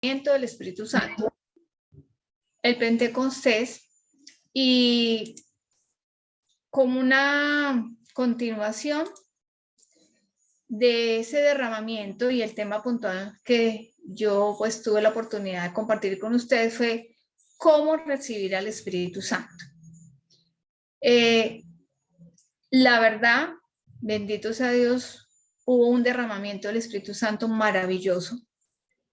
del Espíritu Santo, el Pentecostés, y como una continuación de ese derramamiento, y el tema puntual que yo pues tuve la oportunidad de compartir con ustedes fue cómo recibir al Espíritu Santo. La verdad, bendito sea Dios, hubo un derramamiento del Espíritu Santo maravilloso,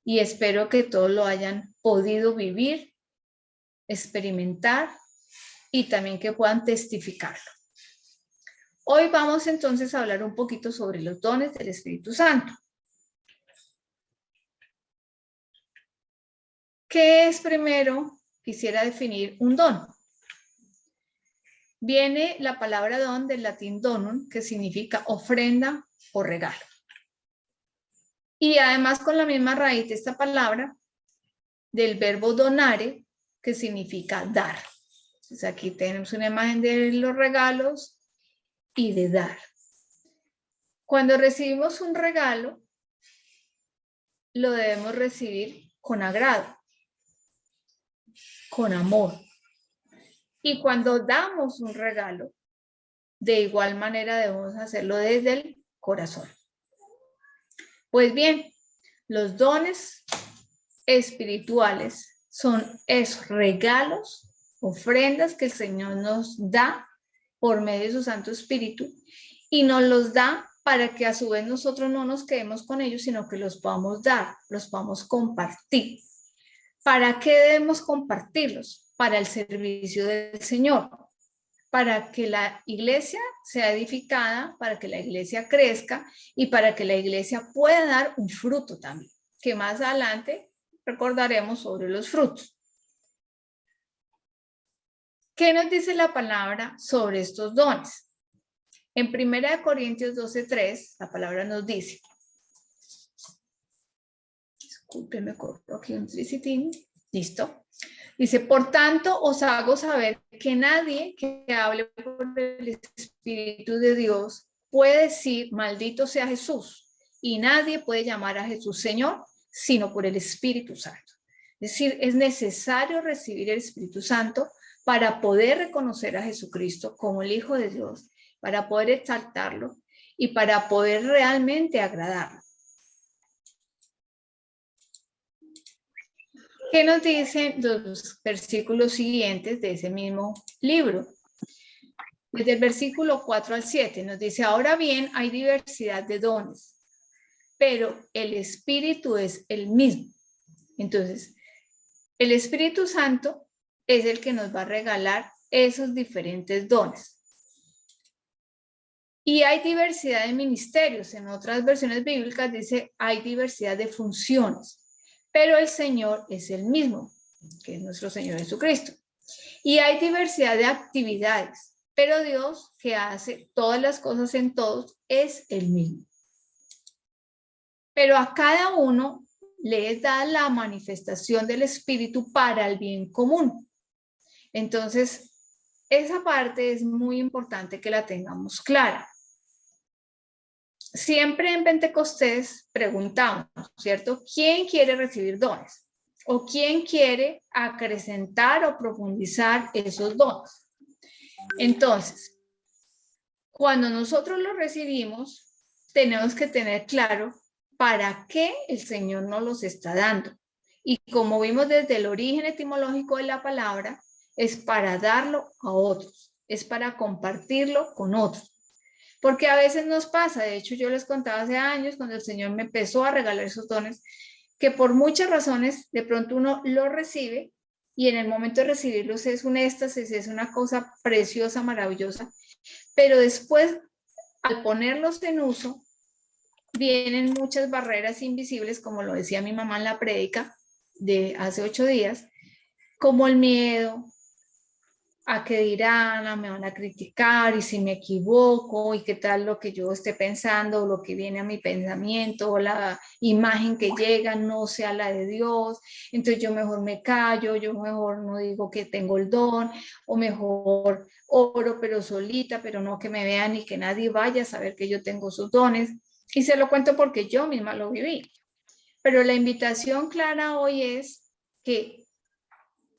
y espero que todos lo hayan podido vivir, experimentar, y también que puedan testificarlo. Hoy vamos entonces a hablar un poquito sobre los dones del Espíritu Santo. ¿Qué es primero? Quisiera definir un don. Viene la palabra don del latín donum, que significa ofrenda o regalo. Y además con la misma raíz de esta palabra, del verbo donare, que significa dar. Entonces aquí tenemos una imagen de los regalos y de dar. Cuando recibimos un regalo, lo debemos recibir con agrado, con amor. Y cuando damos un regalo, de igual manera debemos hacerlo desde el corazón. Pues bien, los dones espirituales son esos regalos, ofrendas que el Señor nos da por medio de su Santo Espíritu, y nos los da para que a su vez nosotros no nos quedemos con ellos, sino que los podamos dar, los podamos compartir. ¿Para qué debemos compartirlos? Para el servicio del Señor, para que la iglesia sea edificada, para que la iglesia crezca y para que la iglesia pueda dar un fruto también, que más adelante recordaremos sobre los frutos. ¿Qué nos dice la palabra sobre estos dones? En 1 Corintios 12:3, la palabra nos dice, discúlpenme, corto aquí un tricitín, listo. Dice, por tanto, os hago saber que nadie que hable por el Espíritu de Dios puede decir, maldito sea Jesús, y nadie puede llamar a Jesús Señor, sino por el Espíritu Santo. Es decir, es necesario recibir el Espíritu Santo para poder reconocer a Jesucristo como el Hijo de Dios, para poder exaltarlo y para poder realmente agradarlo. ¿Qué nos dicen los versículos siguientes de ese mismo libro? Desde el versículo 4 al 7 nos dice, ahora bien, hay diversidad de dones, pero el Espíritu es el mismo. Entonces, el Espíritu Santo es el que nos va a regalar esos diferentes dones. Y hay diversidad de ministerios. En otras versiones bíblicas dice, hay diversidad de funciones. Pero el Señor es el mismo, que es nuestro Señor Jesucristo. Y hay diversidad de actividades, pero Dios, que hace todas las cosas en todos, es el mismo. Pero a cada uno le es dada la manifestación del Espíritu para el bien común. Entonces, esa parte es muy importante que la tengamos clara. Siempre en Pentecostés preguntamos, ¿cierto? ¿Quién quiere recibir dones? ¿O quién quiere acrecentar o profundizar esos dones? Entonces, cuando nosotros los recibimos, tenemos que tener claro para qué el Señor nos los está dando. Y como vimos desde el origen etimológico de la palabra, es para darlo a otros, es para compartirlo con otros. Porque a veces nos pasa, de hecho yo les contaba hace años cuando el Señor me empezó a regalar esos dones, que por muchas razones de pronto uno los recibe y en el momento de recibirlos es un éxtasis, es una cosa preciosa, maravillosa, pero después al ponerlos en uso vienen muchas barreras invisibles, como lo decía mi mamá en la prédica de hace 8 días, como el miedo a que dirán, me van a criticar y si me equivoco y qué tal lo que yo esté pensando o lo que viene a mi pensamiento o la imagen que llega no sea la de Dios, entonces yo mejor me callo, yo mejor no digo que tengo el don, o mejor oro pero solita, pero no que me vean y que nadie vaya a saber que yo tengo sus dones. Y se lo cuento porque yo misma lo viví. Pero la invitación clara hoy es que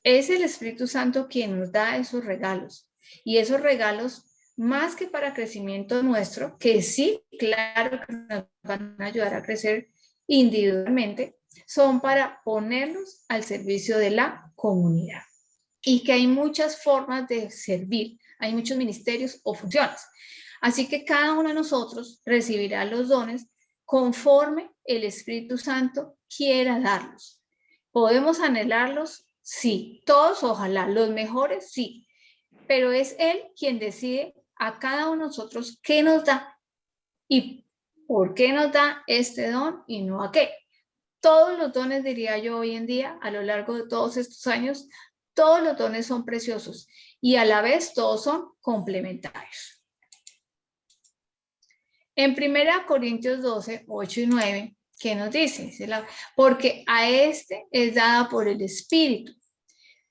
es el Espíritu Santo quien nos da esos regalos. Y esos regalos, más que para crecimiento nuestro, que sí, claro que nos van a ayudar a crecer individualmente, son para ponerlos al servicio de la comunidad. Y que hay muchas formas de servir, hay muchos ministerios o funciones. Así que cada uno de nosotros recibirá los dones conforme el Espíritu Santo quiera darlos. ¿Podemos anhelarlos? Sí. Todos, ojalá. Los mejores, sí. Pero es Él quien decide a cada uno de nosotros qué nos da y por qué nos da este don y no aquel. Todos los dones, diría yo hoy en día, a lo largo de todos estos años, todos los dones son preciosos y a la vez todos son complementarios. En 1 Corintios 12, 8 y 9, ¿qué nos dice? Porque a este es dada por el Espíritu.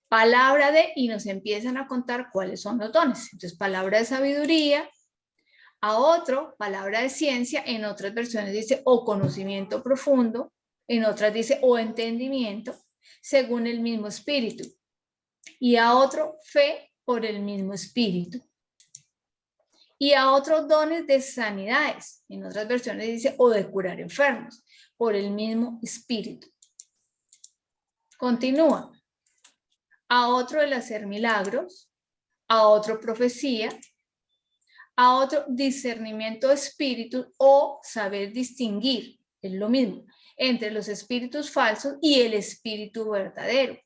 Palabra de, y nos empiezan a contar cuáles son los dones. Entonces, palabra de sabiduría, a otro, palabra de ciencia, en otras versiones dice o conocimiento profundo, en otras dice o entendimiento, según el mismo Espíritu. Y a otro, fe por el mismo Espíritu. Y a otros dones de sanidades, en otras versiones dice o de curar enfermos, por el mismo Espíritu. Continúa. A otro el hacer milagros, a otro profecía, a otro discernimiento de espíritus o saber distinguir, es lo mismo, entre los espíritus falsos y el espíritu verdadero.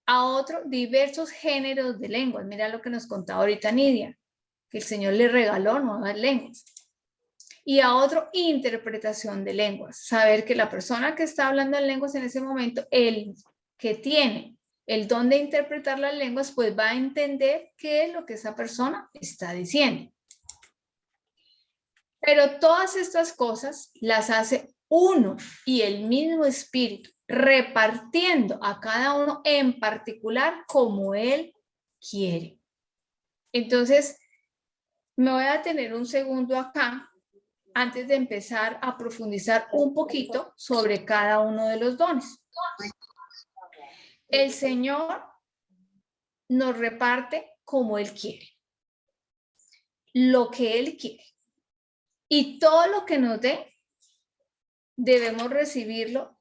A otro diversos géneros de lenguas, mira lo que nos contaba ahorita Nidia, que el Señor le regaló nuevas lenguas. Y a otro interpretación de lenguas, saber que la persona que está hablando en lenguas en ese momento, el que tiene el don de interpretar las lenguas, pues va a entender qué es lo que esa persona está diciendo. Pero todas estas cosas las hace uno y el mismo Espíritu, repartiendo a cada uno en particular como Él quiere. Entonces, me voy a tener un segundo acá antes de empezar a profundizar un poquito sobre cada uno de los dones. El Señor nos reparte como Él quiere, lo que Él quiere. Y todo lo que nos dé, debemos recibirlo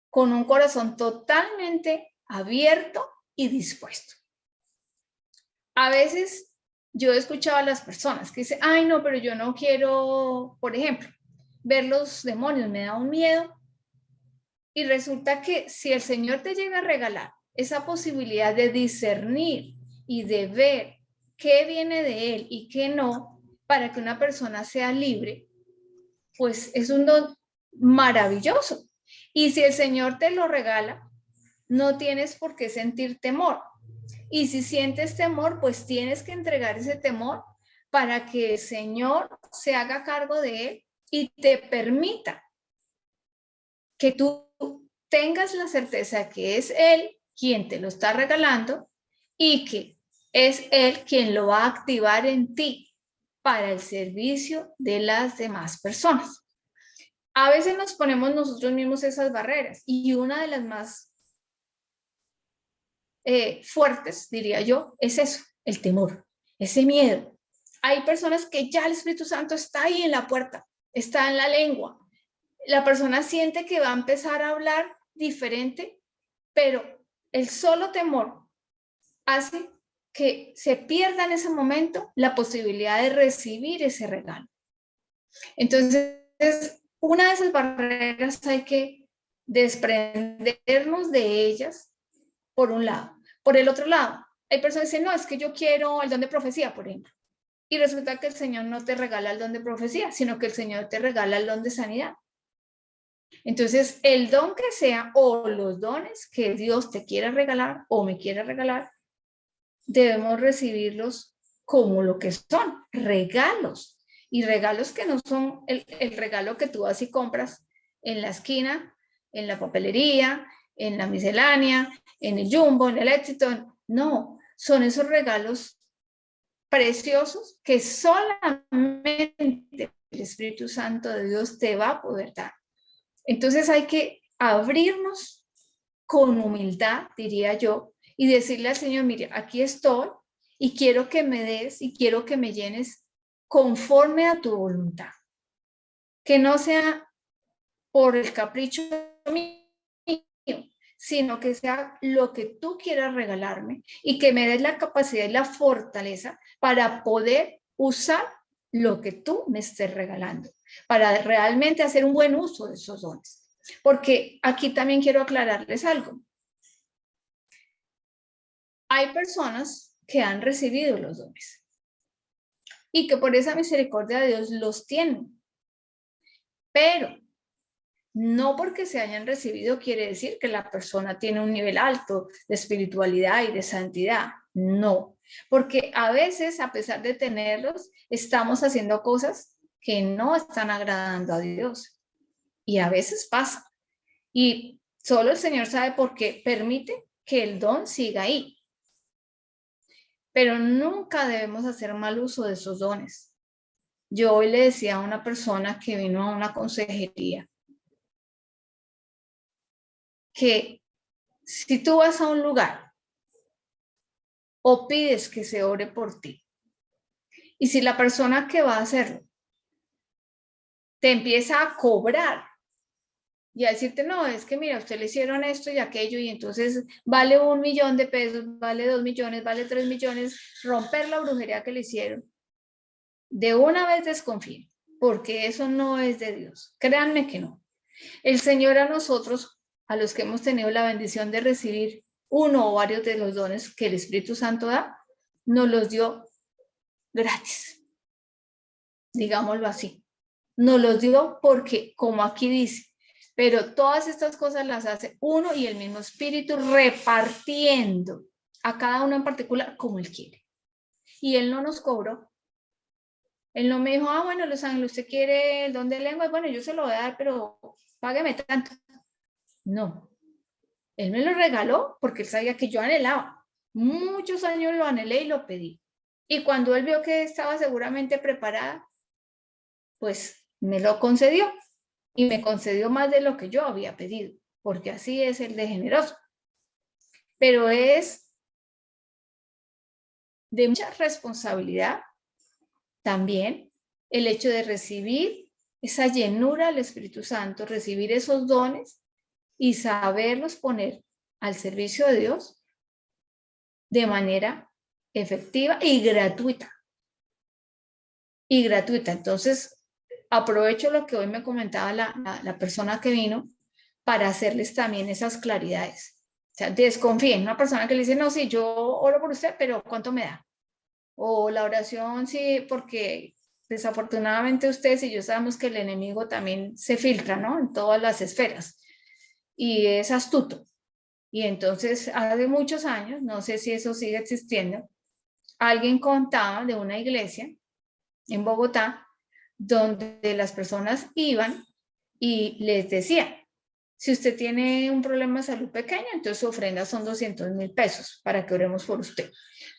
con un corazón totalmente abierto y dispuesto. A veces yo he escuchado a las personas que dicen, ay no, pero yo no quiero, por ejemplo, ver los demonios, me da un miedo. Y resulta que si el Señor te llega a regalar esa posibilidad de discernir y de ver qué viene de Él y qué no, para que una persona sea libre, pues es un don maravilloso. Y si el Señor te lo regala, no tienes por qué sentir temor. Y si sientes temor, pues tienes que entregar ese temor para que el Señor se haga cargo de él y te permita que tú tengas la certeza que es Él quien te lo está regalando y que es Él quien lo va a activar en ti para el servicio de las demás personas. A veces nos ponemos nosotros mismos esas barreras y una de las más fuertes, diría yo, es eso, el temor, ese miedo. Hay personas que ya el Espíritu Santo está ahí en la puerta, está en la lengua. La persona siente que va a empezar a hablar diferente, pero el solo temor hace que se pierda en ese momento la posibilidad de recibir ese regalo. Entonces, una de esas barreras hay que desprendernos de ellas, por un lado. Por el otro lado, hay personas que dicen, no, es que yo quiero el don de profecía, por ejemplo. Y resulta que el Señor no te regala el don de profecía, sino que el Señor te regala el don de sanidad. Entonces, el don que sea o los dones que Dios te quiera regalar o me quiera regalar, debemos recibirlos como lo que son, regalos. Y regalos que no son el regalo que tú vas y compras en la esquina, en la papelería, en la miscelánea, en el Jumbo, en el Éxito. No, son esos regalos preciosos que solamente el Espíritu Santo de Dios te va a poder dar. Entonces hay que abrirnos con humildad, diría yo, y decirle al Señor, mire, aquí estoy y quiero que me des y quiero que me llenes conforme a tu voluntad. Que no sea por el capricho mío, sino que sea lo que tú quieras regalarme y que me des la capacidad y la fortaleza para poder usar lo que tú me estés regalando, para realmente hacer un buen uso de esos dones. Porque aquí también quiero aclararles algo. Hay personas que han recibido los dones y que por esa misericordia de Dios los tienen, pero no porque se hayan recibido quiere decir que la persona tiene un nivel alto de espiritualidad y de santidad. No, porque a veces, a pesar de tenerlos, estamos haciendo cosas que no están agradando a Dios. Y a veces pasa. Y solo el Señor sabe por qué permite que el don siga ahí. Pero nunca debemos hacer mal uso de esos dones. Yo hoy le decía a una persona que vino a una consejería que si tú vas a un lugar o pides que se ore por ti, y si la persona que va a hacerlo te empieza a cobrar y a decirte, no, es que mira, usted le hicieron esto y aquello, y entonces vale 1.000.000 de pesos, vale 2.000.000, vale 3.000.000, romper la brujería que le hicieron, de una vez desconfíen, porque eso no es de Dios. Créanme que no. El Señor a nosotros, a los que hemos tenido la bendición de recibir uno o varios de los dones que el Espíritu Santo da, nos los dio gratis, digámoslo así. Nos los dio porque, como aquí dice, pero todas estas cosas las hace uno y el mismo Espíritu repartiendo a cada uno en particular como Él quiere. Y Él no nos cobró. Él no me dijo, ah, bueno, Los Ángeles, usted quiere el don de lengua, bueno, yo se lo voy a dar, pero págueme tanto. No, Él me lo regaló porque Él sabía que yo anhelaba. Muchos años lo anhelé y lo pedí. Y cuando Él vio que estaba seguramente preparada, pues me lo concedió. Y me concedió más de lo que yo había pedido, porque así es el de generoso. Pero es de mucha responsabilidad también el hecho de recibir esa llenura del Espíritu Santo, recibir esos dones y saberlos poner al servicio de Dios de manera efectiva y gratuita. Y gratuita. Entonces, aprovecho lo que hoy me comentaba la persona que vino para hacerles también esas claridades. O sea, desconfíen. Una persona que le dice, no, sí, yo oro por usted, pero ¿cuánto me da? O la oración, sí, porque desafortunadamente ustedes y yo sabemos que el enemigo también se filtra, ¿no? En todas las esferas. Y es astuto. Y entonces, hace muchos años, no sé si eso sigue existiendo, alguien contaba de una iglesia en Bogotá donde las personas iban y les decían, si usted tiene un problema de salud pequeño, entonces su ofrenda son 200.000 pesos para que oremos por usted.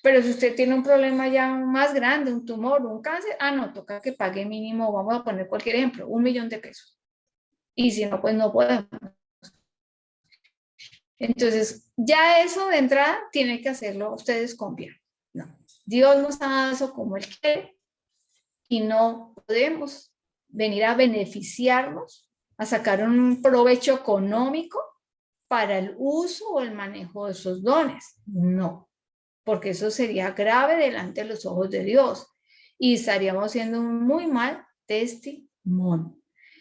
Pero si usted tiene un problema ya más grande, un tumor, un cáncer, no, toca que pague mínimo, vamos a poner cualquier ejemplo, 1.000.000 de pesos. Y si no, pues no podemos. Entonces, ya eso de entrada tiene que hacerlo ustedes confiar. No, Dios nos ha dado eso como Él quiere y no podemos venir a beneficiarnos, a sacar un provecho económico para el uso o el manejo de esos dones. No, porque eso sería grave delante de los ojos de Dios y estaríamos siendo un muy mal testimonio.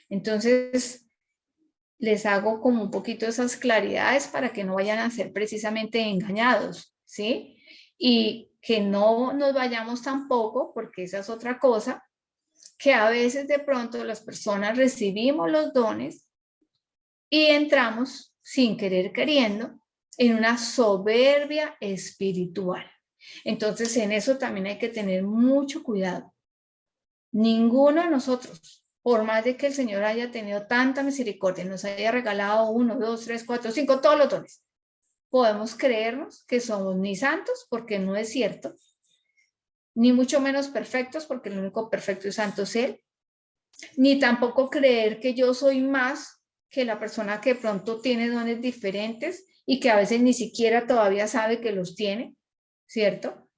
Entonces, les hago como un poquito esas claridades para que no vayan a ser precisamente engañados, ¿sí? Y que no nos vayamos tampoco, porque esa es otra cosa, que a veces de pronto las personas recibimos los dones y entramos sin querer queriendo en una soberbia espiritual. Entonces en eso también hay que tener mucho cuidado. Ninguno de nosotros, por más de que el Señor haya tenido tanta misericordia, nos haya regalado 1, 2, 3, 4, 5, todos los dones, podemos creernos que somos ni santos, porque no es cierto, ni mucho menos perfectos, porque el único perfecto y santo es Él, ni tampoco creer que yo soy más que la persona que de pronto tiene dones diferentes y que a veces ni siquiera todavía sabe que los tiene, ¿cierto?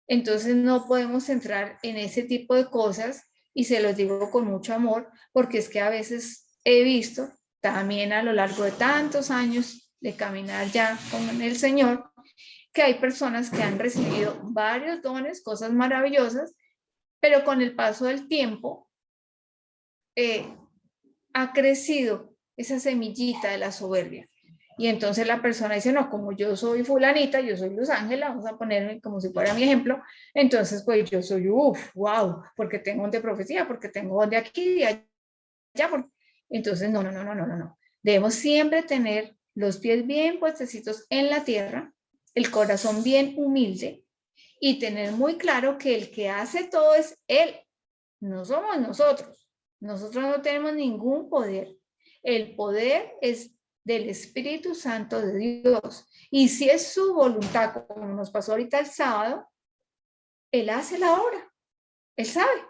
Entonces no podemos entrar en ese tipo de cosas y se los digo con mucho amor, porque es que a veces he visto también a lo largo de tantos años de caminar ya con el Señor, que hay personas que han recibido varios dones, cosas maravillosas, pero con el paso del tiempo ha crecido esa semillita de la soberbia. Y entonces la persona dice, no, como yo soy fulanita, yo soy Luz Ángela, vamos a ponerme como si fuera mi ejemplo, entonces pues yo soy, wow, porque tengo un de profecía, porque tengo un de aquí, de allá. Entonces, no. Debemos siempre tener los pies bien puestecitos en la tierra, el corazón bien humilde y tener muy claro que el que hace todo es Él, no somos nosotros. Nosotros no tenemos ningún poder. El poder es del Espíritu Santo de Dios. Y si es su voluntad, como nos pasó ahorita el sábado, Él hace la obra. Él sabe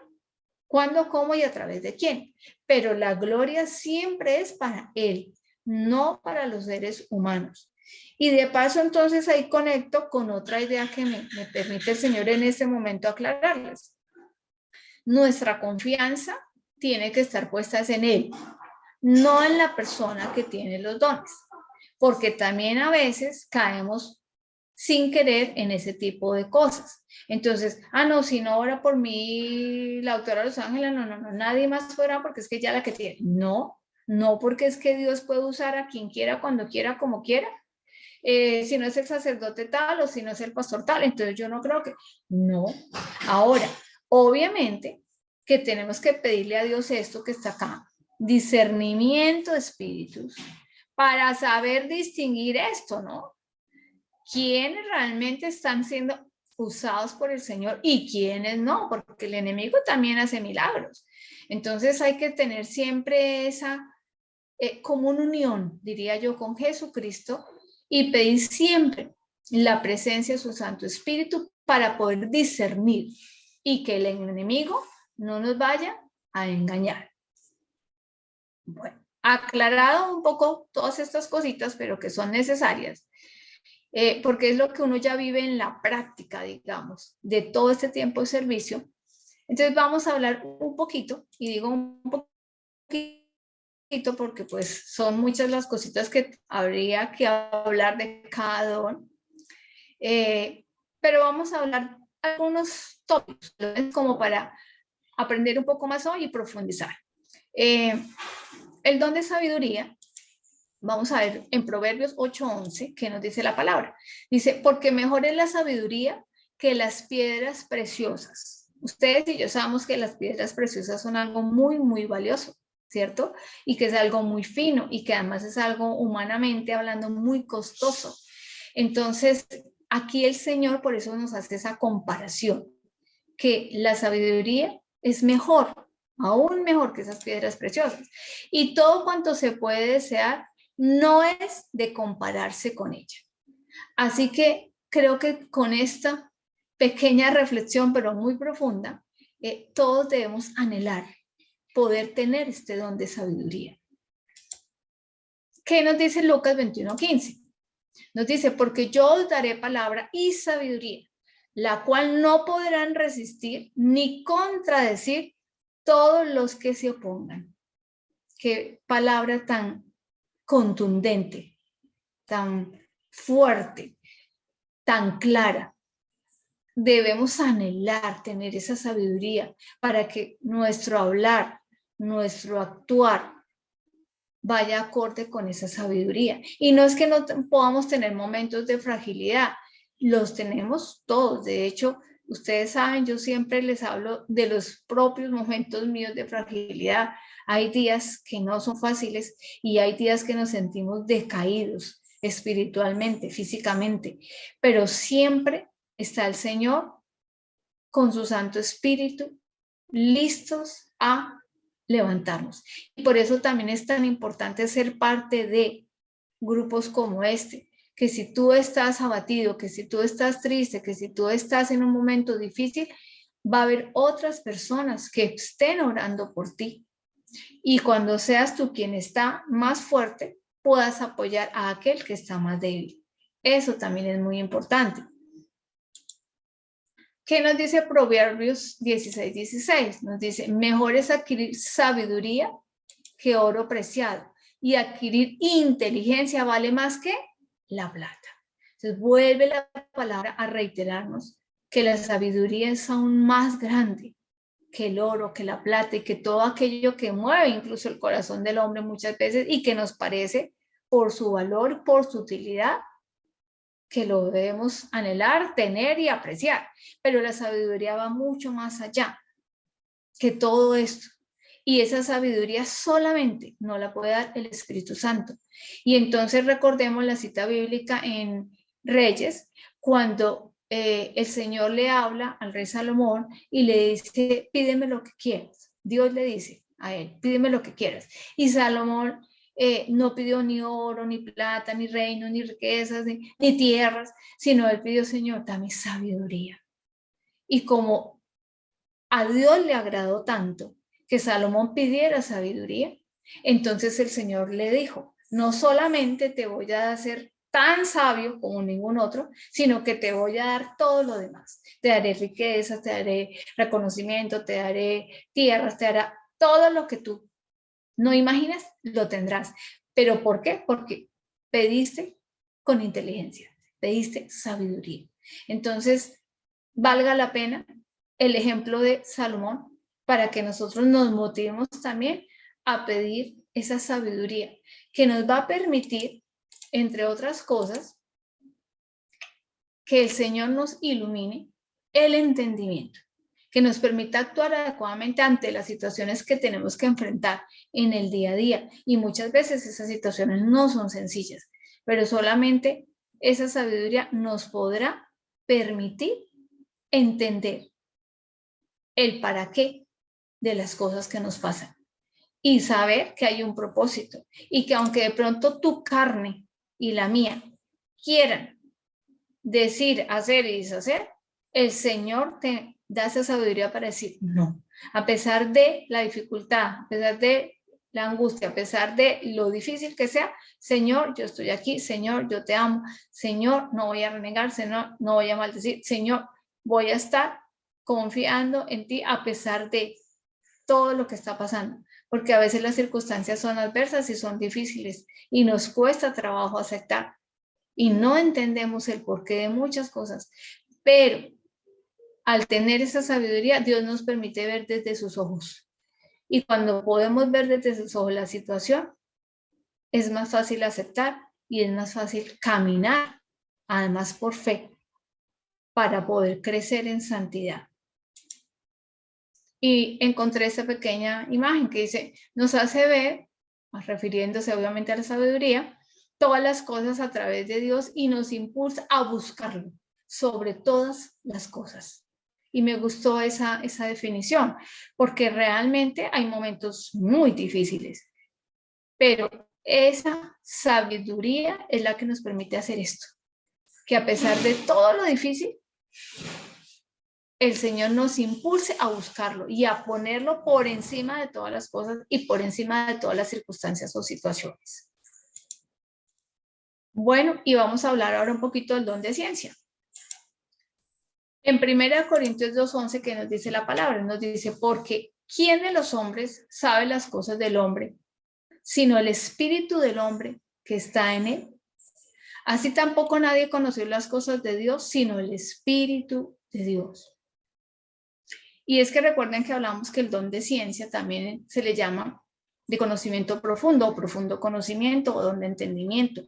cuándo, cómo y a través de quién. Pero la gloria siempre es para Él, no para los seres humanos. Y de paso, entonces ahí conecto con otra idea que me permite el Señor en este momento aclararles. Nuestra confianza tiene que estar puesta en Él, no en la persona que tiene los dones, porque también a veces caemos sin querer en ese tipo de cosas. Entonces, no, si no ora por mí la doctora Luz Ángela, no, nadie más fuera porque es que ya la que tiene. No, porque es que Dios puede usar a quien quiera, cuando quiera, como quiera. Si no es el sacerdote tal o si no es el pastor tal, entonces yo no creo que... No. Ahora, obviamente que tenemos que pedirle a Dios esto que está acá, discernimiento de espíritus, para saber distinguir esto, ¿no? ¿Quiénes realmente están siendo usados por el Señor y quiénes no? Porque el enemigo también hace milagros. Entonces hay que tener siempre esa como una unión, diría yo, con Jesucristo y pedir siempre la presencia de su Santo Espíritu para poder discernir y que el enemigo no nos vaya a engañar. Bueno, aclarado un poco todas estas cositas, pero que son necesarias, porque es lo que uno ya vive en la práctica, digamos, de todo este tiempo de servicio. Entonces vamos a hablar un poquito, y digo un poquito porque pues son muchas las cositas que habría que hablar de cada don, pero vamos a hablar algunos tópicos como para aprender un poco más hoy y profundizar. El don de sabiduría, vamos a ver en Proverbios 8:11, que nos dice la palabra. Dice, porque mejor es la sabiduría que las piedras preciosas. Ustedes y yo sabemos que las piedras preciosas son algo muy, muy valioso, ¿cierto? Y que es algo muy fino y que además es algo humanamente hablando muy costoso. Entonces, aquí el Señor por eso nos hace esa comparación, que la sabiduría es mejor, aún mejor que esas piedras preciosas. Y todo cuanto se puede desear no es de compararse con ella. Así que creo que con esta pequeña reflexión, pero muy profunda, todos debemos anhelar poder tener este don de sabiduría. ¿Qué nos dice Lucas 21:15? Nos dice, porque yo os daré palabra y sabiduría, la cual no podrán resistir ni contradecir todos los que se opongan. Qué palabra tan contundente, tan fuerte, tan clara. Debemos anhelar tener esa sabiduría para que nuestro hablar, nuestro actuar vaya acorde con esa sabiduría. Y no es que no podamos tener momentos de fragilidad, los tenemos todos. De hecho, ustedes saben, yo siempre les hablo de los propios momentos míos de fragilidad. Hay días que no son fáciles y hay días que nos sentimos decaídos espiritualmente, físicamente, pero siempre está el Señor con su Santo Espíritu listos a levantarnos. Y por eso también es tan importante ser parte de grupos como este, que si tú estás abatido, que si tú estás triste, que si tú estás en un momento difícil, va a haber otras personas que estén orando por ti. Y cuando seas tú quien está más fuerte, puedas apoyar a aquel que está más débil. Eso también es muy importante. ¿Qué nos dice Proverbios 16:16? Nos dice, mejor es adquirir sabiduría que oro preciado, y adquirir inteligencia vale más que la plata. Entonces vuelve la palabra a reiterarnos que la sabiduría es aún más grande que el oro, que la plata y que todo aquello que mueve incluso el corazón del hombre muchas veces y que nos parece por su valor, por su utilidad, que lo debemos anhelar, tener y apreciar. Pero la sabiduría va mucho más allá que todo esto. Y esa sabiduría solamente no la puede dar el Espíritu Santo. Y entonces recordemos la cita bíblica en Reyes, cuando el Señor le habla al rey Salomón y le dice, pídeme lo que quieras. Dios le dice a él, pídeme lo que quieras. Y Salomón no pidió ni oro, ni plata, ni reino, ni riquezas, ni tierras, sino él pidió, Señor, dame sabiduría. Y como a Dios le agradó tanto que Salomón pidiera sabiduría, entonces el Señor le dijo, no solamente te voy a hacer tan sabio como ningún otro, sino que te voy a dar todo lo demás. Te daré riquezas, te daré reconocimiento, te daré tierras, te dará todo lo que tú no imaginas, lo tendrás. ¿Pero por qué? Porque pediste con inteligencia, pediste sabiduría. Entonces, valga la pena el ejemplo de Salomón para que nosotros nos motivemos también a pedir esa sabiduría que nos va a permitir, entre otras cosas, que el Señor nos ilumine el entendimiento, que nos permita actuar adecuadamente ante las situaciones que tenemos que enfrentar en el día a día. Y muchas veces esas situaciones no son sencillas, pero solamente esa sabiduría nos podrá permitir entender el para qué de las cosas que nos pasan y saber que hay un propósito y que aunque de pronto tu carne y la mía quieran decir, hacer y deshacer, el Señor te da esa sabiduría para decir no, a pesar de la dificultad, a pesar de la angustia, a pesar de lo difícil que sea, Señor, yo estoy aquí, Señor, yo te amo, Señor, no voy a renegar, Señor, no voy a maldecir, Señor, voy a estar confiando en ti a pesar de todo lo que está pasando, porque a veces las circunstancias son adversas y son difíciles y nos cuesta trabajo aceptar y no entendemos el porqué de muchas cosas, pero al tener esa sabiduría, Dios nos permite ver desde sus ojos. Y cuando podemos ver desde sus ojos la situación, es más fácil aceptar y es más fácil caminar, además por fe, para poder crecer en santidad. Y encontré esa pequeña imagen que dice, nos hace ver, refiriéndose obviamente a la sabiduría, todas las cosas a través de Dios y nos impulsa a buscarlo sobre todas las cosas. Y me gustó esa definición, porque realmente hay momentos muy difíciles, pero esa sabiduría es la que nos permite hacer esto, que a pesar de todo lo difícil, el Señor nos impulse a buscarlo y a ponerlo por encima de todas las cosas y por encima de todas las circunstancias o situaciones. Bueno, y vamos a hablar ahora un poquito del don de ciencia. En 1 Corintios 2:11, que nos dice la palabra, nos dice, porque ¿quién de los hombres sabe las cosas del hombre, sino el espíritu del hombre que está en él? Así tampoco nadie conoció las cosas de Dios, sino el espíritu de Dios. Y es que recuerden que hablamos que el don de ciencia también se le llama de conocimiento profundo o profundo conocimiento o don de entendimiento.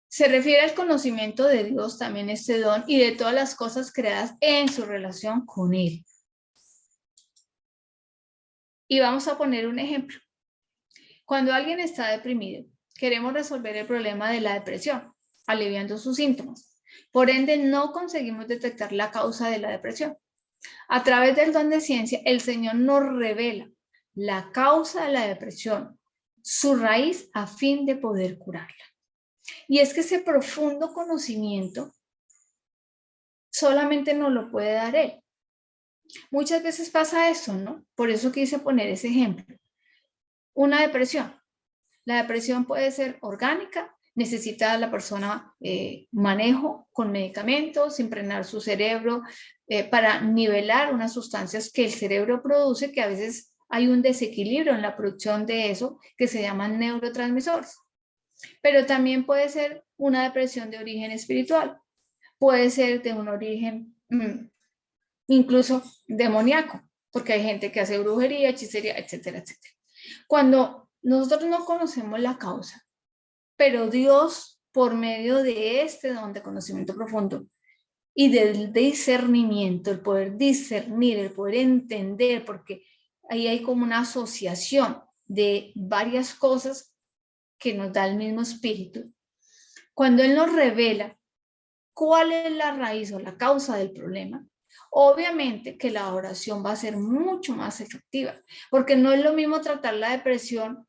Se refiere al conocimiento de Dios también este don y de todas las cosas creadas en su relación con Él. Y vamos a poner un ejemplo. Cuando alguien está deprimido, queremos resolver el problema de la depresión, aliviando sus síntomas. Por ende, no conseguimos detectar la causa de la depresión. A través del don de ciencia, el Señor nos revela la causa de la depresión, su raíz, a fin de poder curarla. Y es que ese profundo conocimiento solamente nos lo puede dar Él. Muchas veces pasa eso, ¿no? Por eso quise poner ese ejemplo. Una depresión. La depresión puede ser orgánica, necesita la persona manejo con medicamentos, impregnar su cerebro para nivelar unas sustancias que el cerebro produce, que a veces hay un desequilibrio en la producción de eso, que se llaman neurotransmisores. Pero también puede ser una depresión de origen espiritual, puede ser de un origen incluso demoníaco, porque hay gente que hace brujería, hechicería, etcétera, etcétera. Cuando nosotros no conocemos la causa, pero Dios, por medio de este don de conocimiento profundo y del discernimiento, el poder discernir, el poder entender, porque ahí hay como una asociación de varias cosas que nos da el mismo espíritu. Cuando Él nos revela cuál es la raíz o la causa del problema, obviamente que la oración va a ser mucho más efectiva, porque no es lo mismo tratar la depresión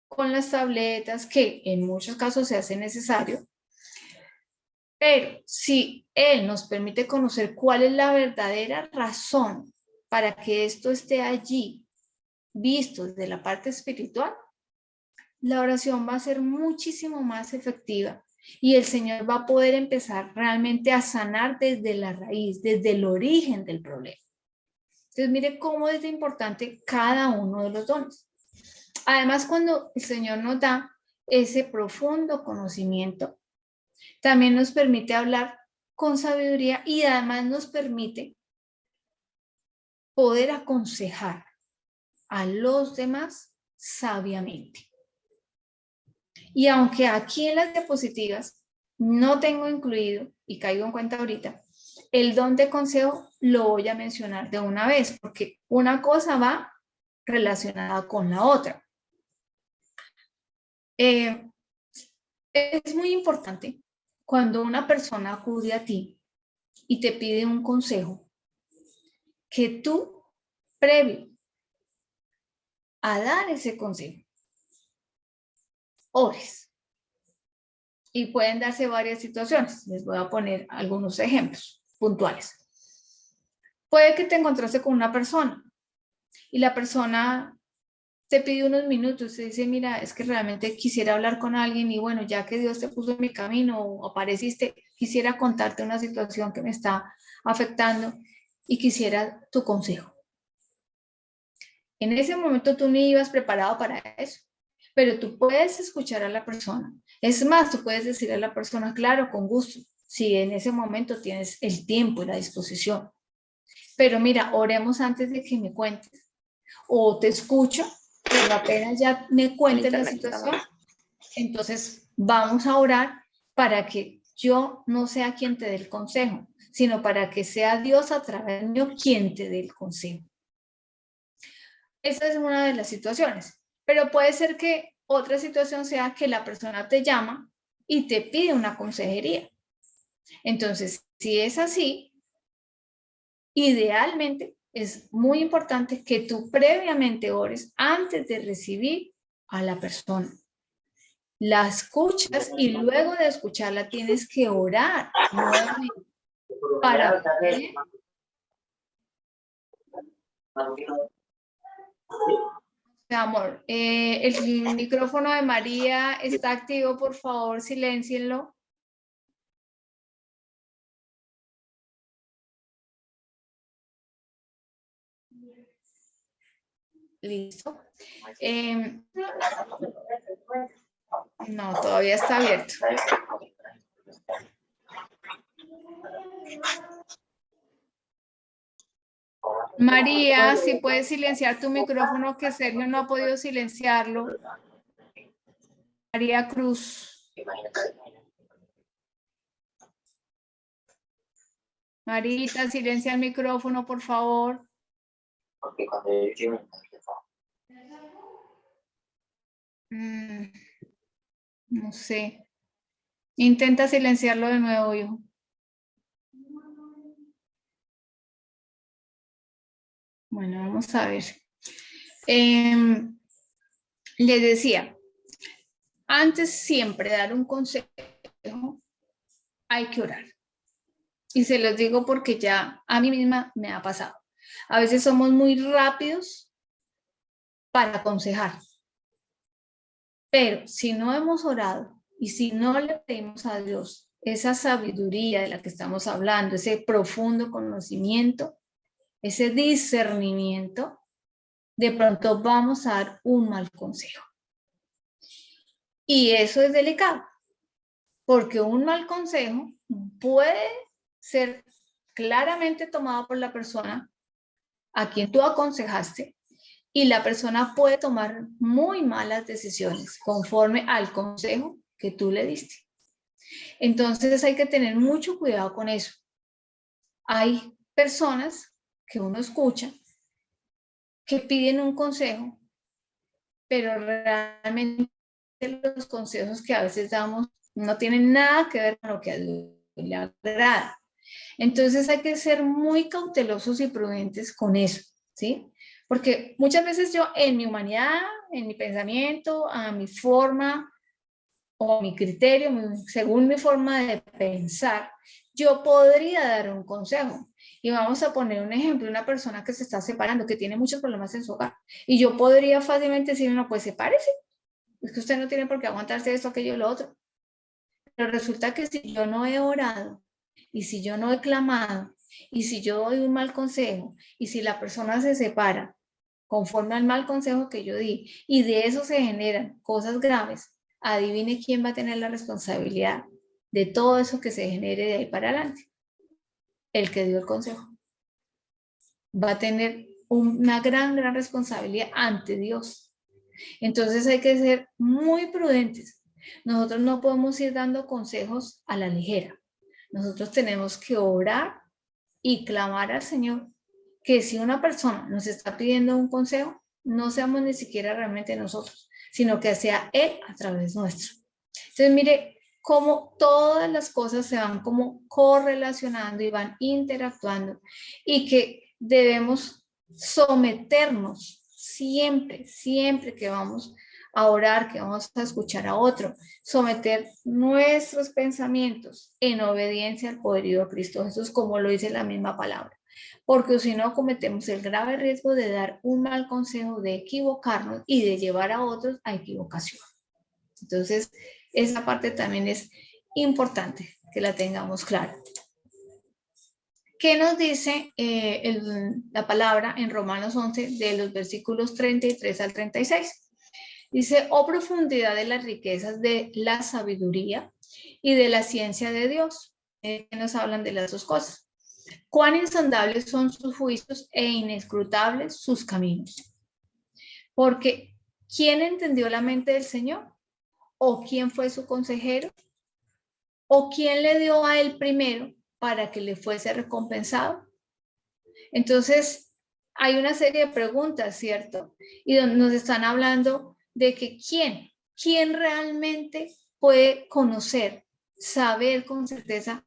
con las tabletas, que en muchos casos se hace necesario, pero si Él nos permite conocer cuál es la verdadera razón para que esto esté allí, visto desde la parte espiritual, la oración va a ser muchísimo más efectiva y el Señor va a poder empezar realmente a sanar desde la raíz, desde el origen del problema. Entonces, mire cómo es importante cada uno de los dones. Además, cuando el Señor nos da ese profundo conocimiento, también nos permite hablar con sabiduría y además nos permite poder aconsejar a los demás sabiamente. Y aunque aquí en las diapositivas no tengo incluido, y caigo en cuenta ahorita, el don de consejo lo voy a mencionar de una vez, porque una cosa va relacionada con la otra. Es muy importante cuando una persona acude a ti y te pide un consejo, que tú, previo a dar ese consejo, ores. Y pueden darse varias situaciones. Les voy a poner algunos ejemplos puntuales. Puede que te encontraste con una persona y la persona te pide unos minutos, te dice, mira, es que realmente quisiera hablar con alguien y bueno, ya que Dios te puso en mi camino o apareciste, quisiera contarte una situación que me está afectando y quisiera tu consejo. En ese momento tú ni ibas preparado para eso, pero tú puedes escuchar a la persona. Es más, tú puedes decir a la persona, claro, con gusto, si en ese momento tienes el tiempo y la disposición. Pero mira, oremos antes de que me cuentes. O te escucho, pero apenas ya me cuentes la situación, entonces vamos a orar para que yo no sea quien te dé el consejo, sino para que sea Dios a través mío quien te dé el consejo. Esa es una de las situaciones, pero puede ser que otra situación sea que la persona te llama y te pide una consejería. Entonces, si es así, idealmente es muy importante que tú previamente ores antes de recibir a la persona. La escuchas y luego de escucharla tienes que orar nuevamente para poder. Amor, el micrófono de María está activo, por favor, siléncienlo. Listo. No, todavía está abierto. María, si puedes silenciar tu micrófono, que Sergio no ha podido silenciarlo. María Cruz. Marita, silencia el micrófono, por favor. No sé. Intenta silenciarlo de nuevo, hijo. Bueno, vamos a ver. Les decía, antes siempre de dar un consejo, hay que orar. Y se los digo porque ya a mí misma me ha pasado. A veces somos muy rápidos para aconsejar, pero si no hemos orado y si no le pedimos a Dios esa sabiduría de la que estamos hablando, ese profundo conocimiento, ese discernimiento, de pronto vamos a dar un mal consejo. Y eso es delicado, porque un mal consejo puede ser claramente tomado por la persona a quien tú aconsejaste y la persona puede tomar muy malas decisiones conforme al consejo que tú le diste. Entonces hay que tener mucho cuidado con eso. Hay personas que uno escucha que piden un consejo, pero realmente los consejos que a veces damos no tienen nada que ver con lo que a Dios le agrada. Entonces hay que ser muy cautelosos y prudentes con eso, ¿sí? Porque muchas veces yo en mi humanidad, en mi pensamiento, a mi forma o mi criterio, según mi forma de pensar, yo podría dar un consejo. Y vamos a poner un ejemplo, una persona que se está separando, que tiene muchos problemas en su hogar. Y yo podría fácilmente decir, no, pues sepárese. Es que usted no tiene por qué aguantarse esto, aquello y lo otro. Pero resulta que si yo no he orado, y si yo no he clamado, y si yo doy un mal consejo, y si la persona se separa conforme al mal consejo que yo di, y de eso se generan cosas graves, adivine quién va a tener la responsabilidad de todo eso que se genere de ahí para adelante. El que dio el consejo. Va a tener una gran responsabilidad ante Dios. Entonces hay que ser muy prudentes. Nosotros no podemos ir dando consejos a la ligera. Nosotros tenemos que orar y clamar al Señor que si una persona nos está pidiendo un consejo, no seamos ni siquiera realmente nosotros, sino que sea Él a través nuestro. Entonces, mire cómo todas las cosas se van como correlacionando y van interactuando y que debemos someternos siempre que vamos a orar, que vamos a escuchar a otro, someter nuestros pensamientos en obediencia al poderío de Cristo Jesús, como lo dice la misma palabra. Porque si no cometemos el grave riesgo de dar un mal consejo, de equivocarnos y de llevar a otros a equivocación. Entonces, esa parte también es importante que la tengamos clara. ¿Qué nos dice la palabra en Romanos 11 de los versículos 33 al 36? Dice, oh profundidad de las riquezas de la sabiduría y de la ciencia de Dios. Que nos hablan de las dos cosas. Cuán insondables son sus juicios e inescrutables sus caminos. Porque, ¿quién entendió la mente del Señor? ¿O quién fue su consejero? ¿O quién le dio a él primero para que le fuese recompensado? Entonces, hay una serie de preguntas, ¿cierto? Y donde nos están hablando de que quién realmente puede conocer, saber con certeza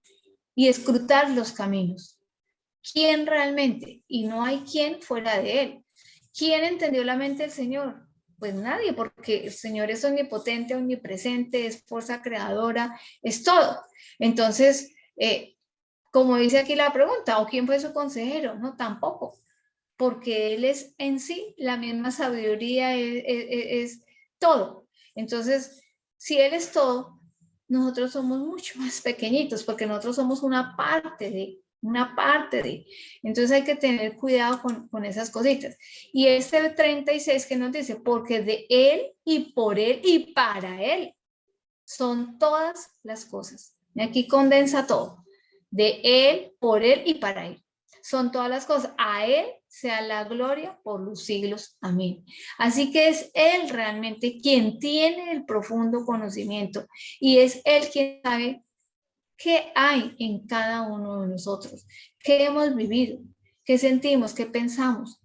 y escrutar los caminos. ¿Quién realmente? Y no hay quien fuera de él. ¿Quién entendió la mente del Señor? Pues nadie, porque el Señor es omnipotente, omnipresente, es fuerza creadora, es todo. Entonces, como dice aquí la pregunta, ¿o quién fue su consejero? No, tampoco, porque Él es en sí la misma sabiduría, es todo. Entonces, si Él es todo, nosotros somos mucho más pequeñitos, porque nosotros somos una parte de. Entonces hay que tener cuidado con esas cositas. Y este 36 que nos dice, porque de Él y por Él y para Él son todas las cosas. Y aquí condensa todo. De Él, por Él y para Él. Son todas las cosas. A Él sea la gloria por los siglos. Amén. Así que es Él realmente quien tiene el profundo conocimiento y es Él quien sabe qué hay en cada uno de nosotros, qué hemos vivido, qué sentimos, qué pensamos,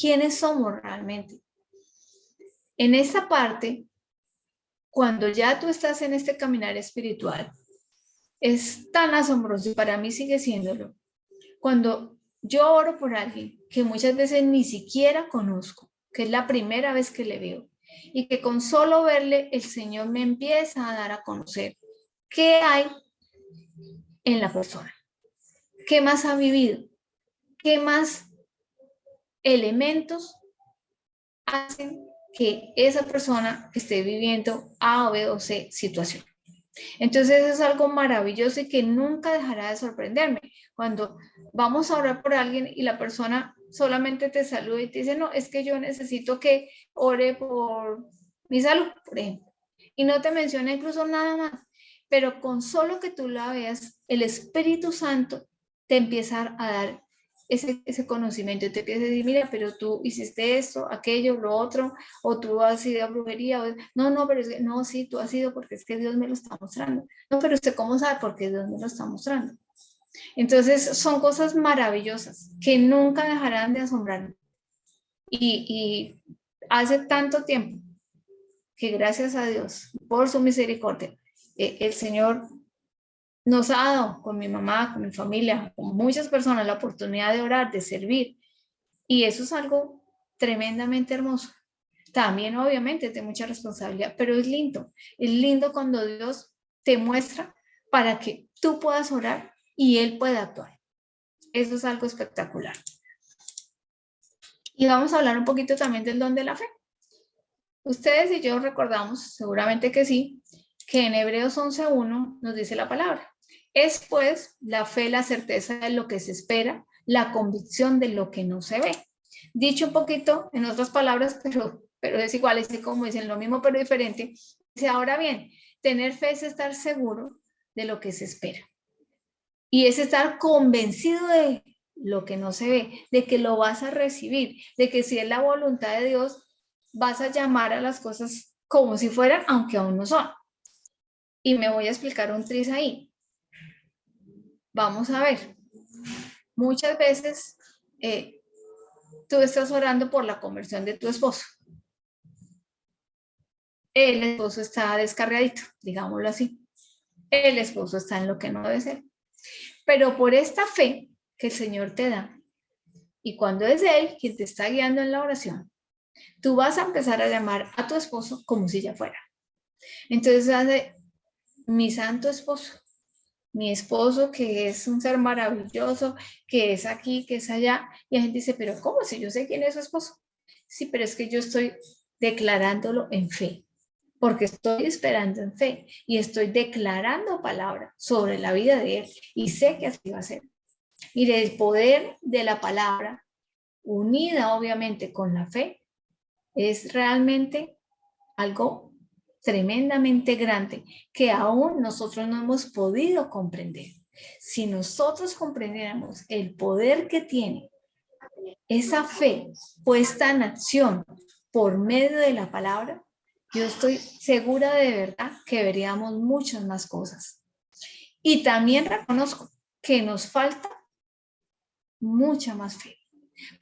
quiénes somos realmente. En esta parte, cuando ya tú estás en este caminar espiritual, es tan asombroso y para mí sigue siéndolo. Cuando yo oro por alguien que muchas veces ni siquiera conozco, que es la primera vez que le veo, y que con solo verle el Señor me empieza a dar a conocer qué hay en la persona. ¿Qué más ha vivido? ¿Qué más elementos hacen que esa persona esté viviendo A, B o C situación? Entonces eso es algo maravilloso y que nunca dejará de sorprenderme. Cuando vamos a orar por alguien y la persona solamente te saluda y te dice, no, es que yo necesito que ore por mi salud, por ejemplo. Y no te menciona incluso nada más. Pero con solo que tú la veas, el Espíritu Santo te empieza a dar ese conocimiento. Y te empieza a decir, mira, pero tú hiciste esto, aquello, lo otro, o tú has ido a brujería. No, pero es que, no, sí, tú has ido porque es que Dios me lo está mostrando. No, pero usted cómo sabe porque Dios me lo está mostrando. Entonces son cosas maravillosas que nunca dejarán de asombrarme. Y hace tanto tiempo que gracias a Dios, por su misericordia, el Señor nos ha dado con mi mamá, con mi familia, con muchas personas la oportunidad de orar, de servir. Y eso es algo tremendamente hermoso. También obviamente es de mucha responsabilidad, pero es lindo. Es lindo cuando Dios te muestra para que tú puedas orar y Él pueda actuar. Eso es algo espectacular. Y vamos a hablar un poquito también del don de la fe. Ustedes y yo recordamos, seguramente que sí, que en Hebreos 11:1 nos dice la palabra. Es pues la fe, la certeza de lo que se espera, la convicción de lo que no se ve. Dicho un poquito en otras palabras, pero es igual, es como dicen lo mismo pero diferente. Dice, ahora bien, tener fe es estar seguro de lo que se espera. Y es estar convencido de lo que no se ve, de que lo vas a recibir, de que si es la voluntad de Dios, vas a llamar a las cosas como si fueran, aunque aún no son. Y me voy a explicar un tris ahí. Vamos a ver. Muchas veces tú estás orando por la conversión de tu esposo. El esposo está descarriadito, digámoslo así. El esposo está en lo que no debe ser. Pero por esta fe que el Señor te da, y cuando es Él quien te está guiando en la oración, tú vas a empezar a llamar a tu esposo como si ya fuera. Entonces hace mi santo esposo, mi esposo que es un ser maravilloso, que es aquí, que es allá. Y la gente dice, pero ¿cómo? Si yo sé quién es su esposo. Sí, pero es que yo estoy declarándolo en fe, porque estoy esperando en fe y estoy declarando palabra sobre la vida de él y sé que así va a ser. Mire, el poder de la palabra, unida obviamente con la fe, es realmente algo tremendamente grande que aún nosotros no hemos podido comprender. Si nosotros comprendiéramos el poder que tiene esa fe puesta en acción por medio de la palabra, yo estoy segura de verdad que veríamos muchas más cosas. Y también reconozco que nos falta mucha más fe,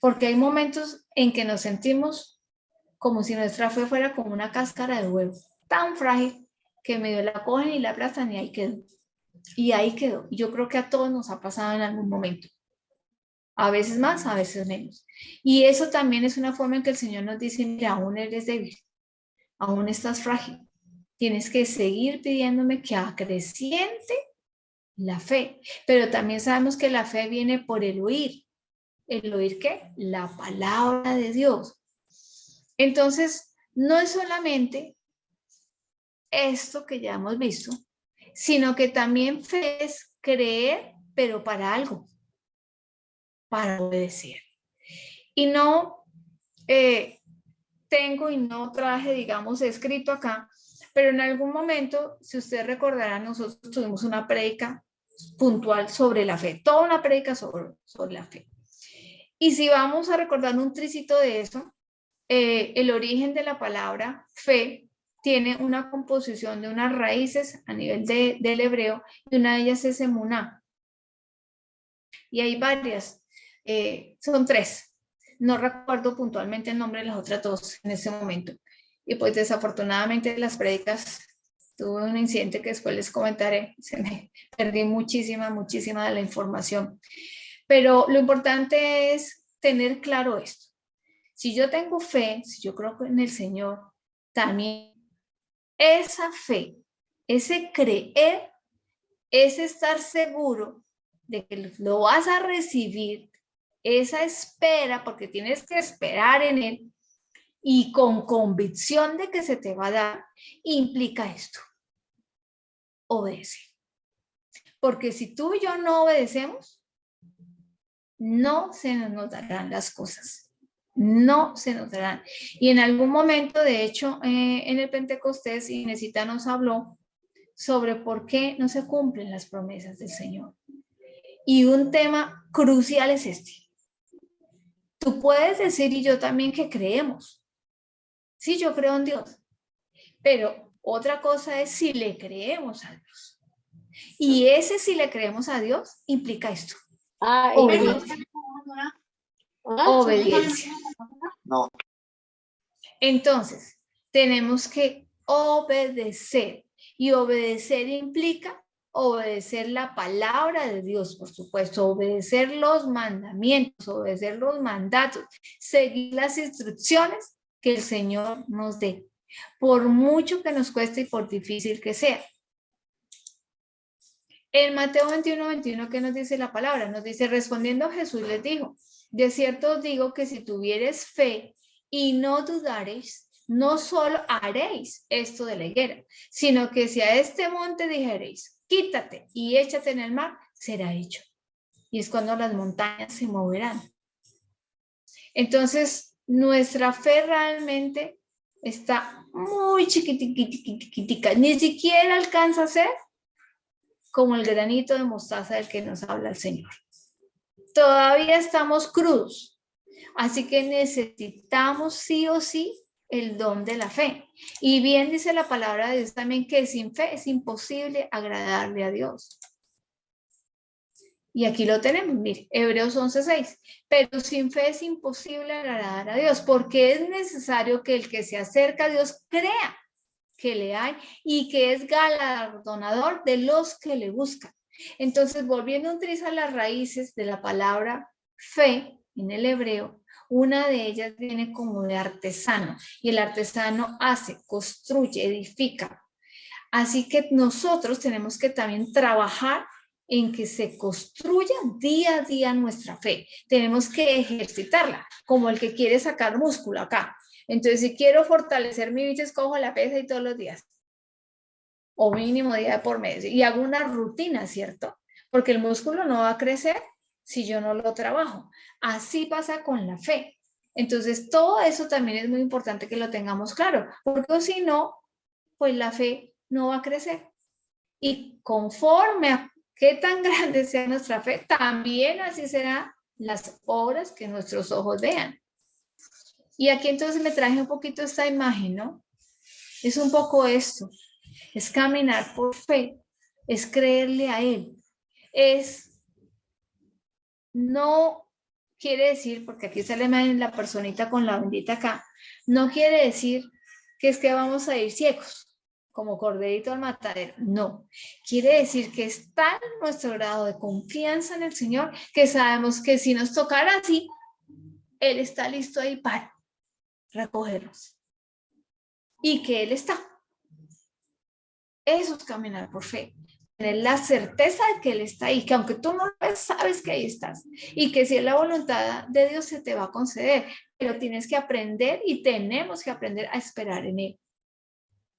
porque hay momentos en que nos sentimos como si nuestra fe fuera como una cáscara de huevo, tan frágil que medio la cogen y la aplastan y ahí quedó. Y ahí quedó. Yo creo que a todos nos ha pasado en algún momento. A veces más, a veces menos. Y eso también es una forma en que el Señor nos dice, mira, aún eres débil, aún estás frágil. Tienes que seguir pidiéndome que acreciente la fe. Pero también sabemos que la fe viene por el oír. ¿El oír qué? La palabra de Dios. Entonces, no es solamente esto que ya hemos visto, sino que también fe es creer, pero para algo, para obedecer. Y no tengo y no traje, digamos, escrito acá, pero en algún momento, si ustedes recordarán, nosotros tuvimos una prédica puntual sobre la fe, toda una prédica sobre la fe. Y si vamos a recordar un tricito de eso, el origen de la palabra fe tiene una composición de unas raíces a nivel del hebreo y una de ellas es emuná. Y hay varias, son tres. No recuerdo puntualmente el nombre de las otras dos en ese momento. Y pues desafortunadamente las prédicas, tuve un incidente que después les comentaré, se me perdí muchísima de la información. Pero lo importante es tener claro esto. Si yo tengo fe, si yo creo en el Señor, también esa fe, ese creer, es estar seguro de que lo vas a recibir, esa espera, porque tienes que esperar en él, y con convicción de que se te va a dar, implica esto: obedece. Porque si tú y yo no obedecemos, no se nos darán las cosas. No se nos darán. Y en algún momento, de hecho, en el Pentecostés, Inesita nos habló sobre por qué no se cumplen las promesas del Señor. Y un tema crucial es este. Tú puedes decir, y yo también, que creemos. Sí, yo creo en Dios. Pero otra cosa es si le creemos a Dios. Y ese si le creemos a Dios implica esto: obediencia. Obediencia. No. Entonces, tenemos que obedecer. Y obedecer implica obedecer la palabra de Dios, por supuesto, obedecer los mandamientos, obedecer los mandatos, seguir las instrucciones que el Señor nos dé, por mucho que nos cueste y por difícil que sea. En Mateo 21:21, ¿qué nos dice la palabra? Nos dice: respondiendo Jesús les dijo, de cierto os digo que si tuviereis fe y no dudareis, no solo haréis esto de la higuera, sino que si a este monte dijereis, quítate y échate en el mar, será hecho. Y es cuando las montañas se moverán. Entonces, nuestra fe realmente está muy chiquitica, ni siquiera alcanza a ser como el granito de mostaza del que nos habla el Señor. Todavía estamos crudos, así que necesitamos sí o sí el don de la fe. Y bien dice la palabra de Dios también que sin fe es imposible agradarle a Dios. Y aquí lo tenemos, mire, Hebreos 11:6. Pero sin fe es imposible agradar a Dios, porque es necesario que el que se acerca a Dios crea que le hay y que es galardonador de los que le buscan. Entonces, volviendo a utilizar las raíces de la palabra fe en el hebreo, una de ellas viene como de artesano, y el artesano hace, construye, edifica. Así que nosotros tenemos que también trabajar en que se construya día a día nuestra fe. Tenemos que ejercitarla, como el que quiere sacar músculo acá. Entonces, si quiero fortalecer mi bíceps, cojo la pesa y todos los días, o mínimo día por mes, y hago una rutina, ¿cierto? Porque el músculo no va a crecer si yo no lo trabajo. Así pasa con la fe. Entonces, todo eso también es muy importante que lo tengamos claro, porque si no, pues la fe no va a crecer. Y conforme a qué tan grande sea nuestra fe, también así serán las obras que nuestros ojos vean. Y aquí entonces me traje un poquito esta imagen, ¿no? Es un poco esto, es caminar por fe, es creerle a Él, no quiere decir, porque aquí sale la personita con la bendita acá, no quiere decir que es que vamos a ir ciegos, como corderito al matadero, no. Quiere decir que es tal nuestro grado de confianza en el Señor que sabemos que si nos tocara así, Él está listo ahí para recogernos. Y que Él está. Eso es caminar por fe. Tener la certeza de que Él está ahí, que aunque tú no lo ves, sabes que ahí estás. Y que si es la voluntad de Dios se te va a conceder. Pero tienes que aprender y tenemos que aprender a esperar en Él.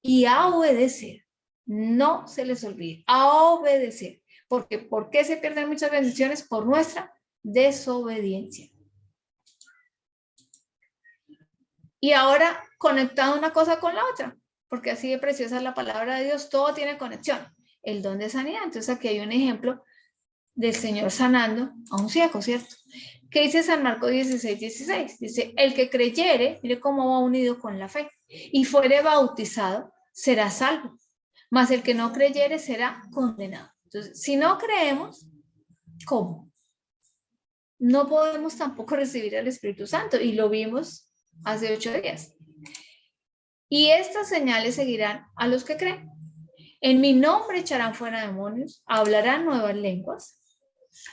Y a obedecer. No se les olvide, a obedecer. Porque ¿por qué se pierden muchas bendiciones? Por nuestra desobediencia. Y ahora conectado una cosa con la otra, porque así de preciosa es la palabra de Dios, todo tiene conexión. El don de sanidad. Entonces aquí hay un ejemplo del Señor sanando a un ciego, ¿cierto? ¿Qué dice San Marcos 16:16? Dice, el que creyere, mire cómo va unido con la fe, y fuere bautizado, será salvo, mas el que no creyere será condenado. Entonces, si no creemos, ¿cómo? No podemos tampoco recibir al Espíritu Santo, y lo vimos hace 8 días. Y estas señales seguirán a los que creen. En mi nombre echarán fuera demonios, hablarán nuevas lenguas,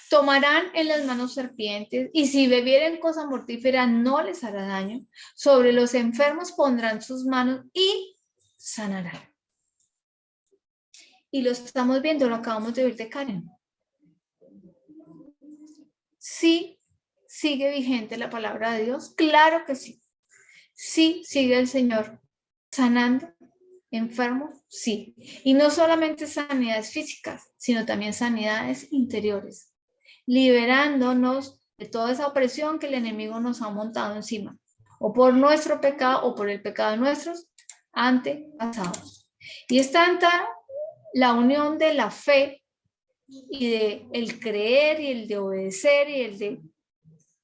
tomarán en las manos serpientes, y si bebieren cosa mortífera no les hará daño. Sobre los enfermos pondrán sus manos y sanarán. Y lo estamos viendo, lo acabamos de ver de Karen. ¿Sí sigue vigente la palabra de Dios? Claro que sí. ¿Sí sigue el Señor sanando enfermos? Sí. Y no solamente sanidades físicas, sino también sanidades interiores, liberándonos de toda esa opresión que el enemigo nos ha montado encima, o por nuestro pecado o por el pecado de nuestros antepasados. Y es tanta la unión de la fe y de el creer y el de obedecer y el de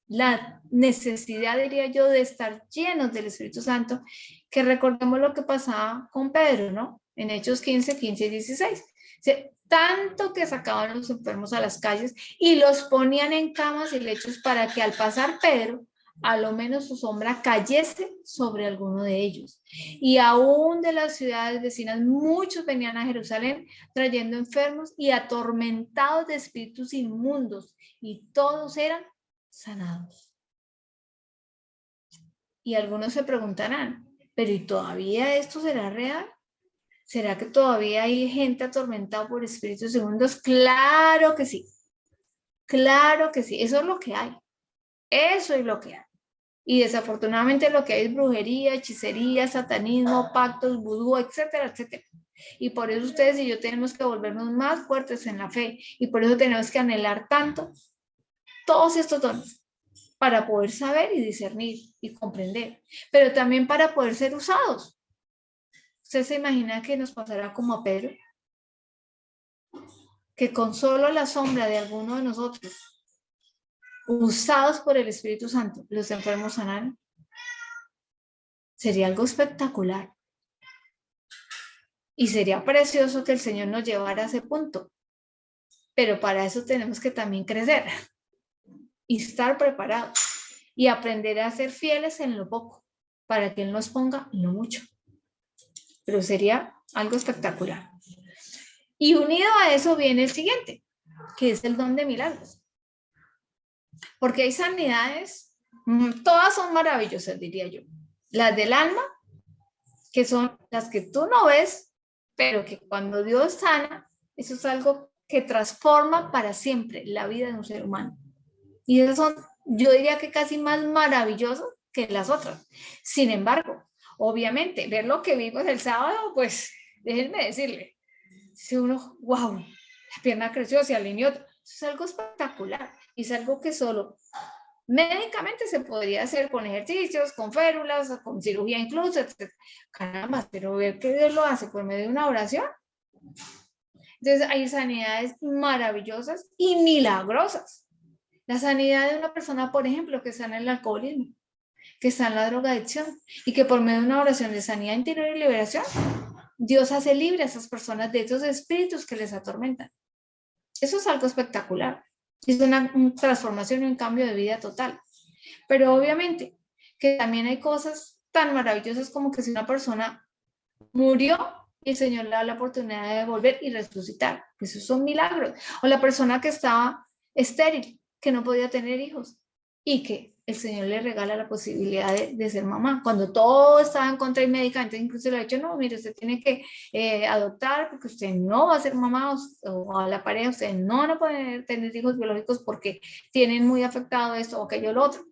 la necesidad, diría yo, de estar llenos del Espíritu Santo, que recordemos lo que pasaba con Pedro, ¿no? En Hechos 15, 15 y 16. O sea, tanto que sacaban a los enfermos a las calles y los ponían en camas y lechos para que al pasar Pedro, a lo menos su sombra cayese sobre alguno de ellos. Y aún de las ciudades vecinas, muchos venían a Jerusalén trayendo enfermos y atormentados de espíritus inmundos, y todos eran sanados. Y algunos se preguntarán, pero ¿y todavía esto será real? ¿Será que todavía hay gente atormentada por espíritus inmundos? Claro que sí, claro que sí, eso es lo que hay, eso es lo que hay. Y desafortunadamente lo que hay es brujería, hechicería, satanismo, pactos, vudú, etcétera, etcétera. Y por eso ustedes y yo tenemos que volvernos más fuertes en la fe, y por eso tenemos que anhelar tanto todos estos dones, para poder saber y discernir y comprender, pero también para poder ser usados. ¿Usted se imagina que nos pasará como a Pedro? Que con solo la sombra de alguno de nosotros, usados por el Espíritu Santo, los enfermos sanaran. Sería algo espectacular. Y sería precioso que el Señor nos llevara a ese punto. Pero para eso tenemos que también crecer y estar preparados y aprender a ser fieles en lo poco, para que Él nos ponga en lo mucho. Pero sería algo espectacular. Y unido a eso viene el siguiente, que es el don de milagros. Porque hay sanidades, todas son maravillosas, diría yo. Las del alma, que son las que tú no ves, pero que cuando Dios sana, eso es algo que transforma para siempre la vida de un ser humano. Y esas son, yo diría que casi más maravillosas que las otras. Sin embargo, obviamente, ver lo que vimos el sábado, pues déjenme decirle, si uno, wow, la pierna creció, se alineó, eso es algo espectacular, y es algo que solo médicamente se podría hacer con ejercicios, con férulas, con cirugía incluso, etc. Caramba, pero ver que Dios lo hace por medio de una oración. Entonces hay sanidades maravillosas y milagrosas. La sanidad de una persona, por ejemplo, que está en el alcoholismo, que está en la drogadicción, y que por medio de una oración de sanidad interior y liberación, Dios hace libre a esas personas de esos espíritus que les atormentan. Eso es algo espectacular. Es una transformación y un cambio de vida total. Pero obviamente que también hay cosas tan maravillosas como que si una persona murió y el Señor le da la oportunidad de volver y resucitar. Esos son milagros. O la persona que estaba estéril, que no podía tener hijos y que el Señor le regala la posibilidad de ser mamá. Cuando todo estaba en contra y médicamente, incluso le ha dicho, no, mire, usted tiene que adoptar porque usted no va a ser mamá, o a la pareja, usted no van a poder tener hijos biológicos porque tienen muy afectado esto o aquello lo otro.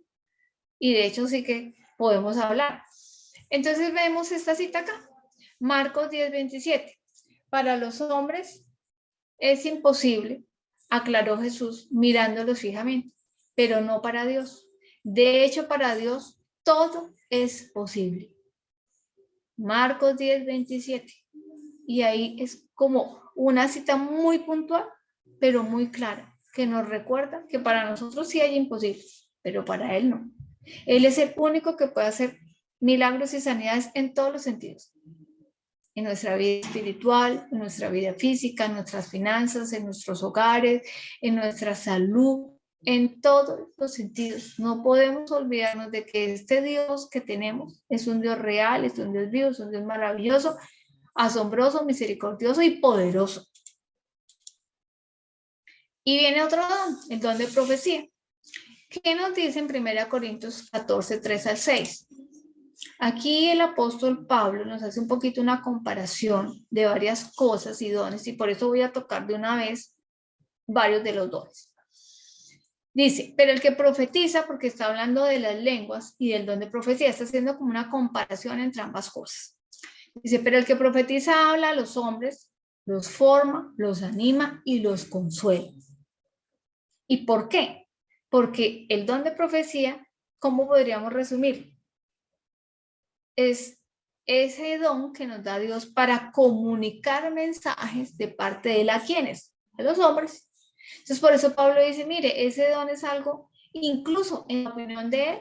Y de hecho sí que podemos hablar. Entonces vemos esta cita acá, Marcos 10:27. Para los hombres es imposible, aclaró Jesús mirándolos fijamente, pero no para Dios. De hecho, para Dios todo es posible. Marcos 10:27. Y ahí es como una cita muy puntual, pero muy clara, que nos recuerda que para nosotros sí hay imposibles, pero para Él no. Él es el único que puede hacer milagros y sanidades en todos los sentidos. En nuestra vida espiritual, en nuestra vida física, en nuestras finanzas, en nuestros hogares, en nuestra salud, en todos los sentidos. No podemos olvidarnos de que este Dios que tenemos es un Dios real, es un Dios vivo, es un Dios maravilloso, asombroso, misericordioso y poderoso. Y viene otro don, el don de profecía. ¿Qué nos dice en 1 Corintios 14, 3 al 6? Aquí el apóstol Pablo nos hace un poquito una comparación de varias cosas y dones, y por eso voy a tocar de una vez varios de los dones. Dice, pero el que profetiza, porque está hablando de las lenguas y del don de profecía, está haciendo como una comparación entre ambas cosas. Dice, pero el que profetiza habla a los hombres, los forma, los anima y los consuela. ¿Y por qué? Porque el don de profecía, ¿cómo podríamos resumir? Es ese don que nos da Dios para comunicar mensajes de parte de él a quienes, a los hombres. Entonces, por eso Pablo dice, mire, ese don es algo, incluso en la opinión de él,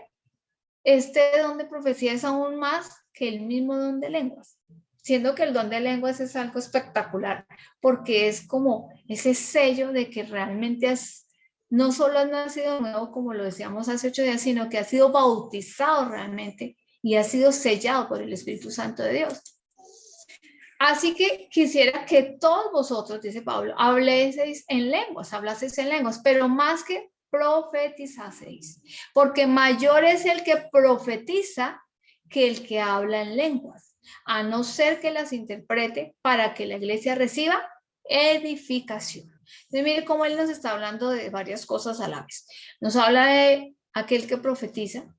este don de profecía es aún más que el mismo don de lenguas, siendo que el don de lenguas es algo espectacular, porque es como ese sello de que realmente no solo has nacido nuevo, como lo decíamos hace 8 días, sino que has sido bautizado realmente y has sido sellado por el Espíritu Santo de Dios. Así que quisiera que todos vosotros, dice Pablo, hablaseis en lenguas, pero más que profetizaseis, porque mayor es el que profetiza que el que habla en lenguas, a no ser que las interprete para que la iglesia reciba edificación. Entonces, mire cómo él nos está hablando de varias cosas a la vez. Nos habla de aquel que profetiza,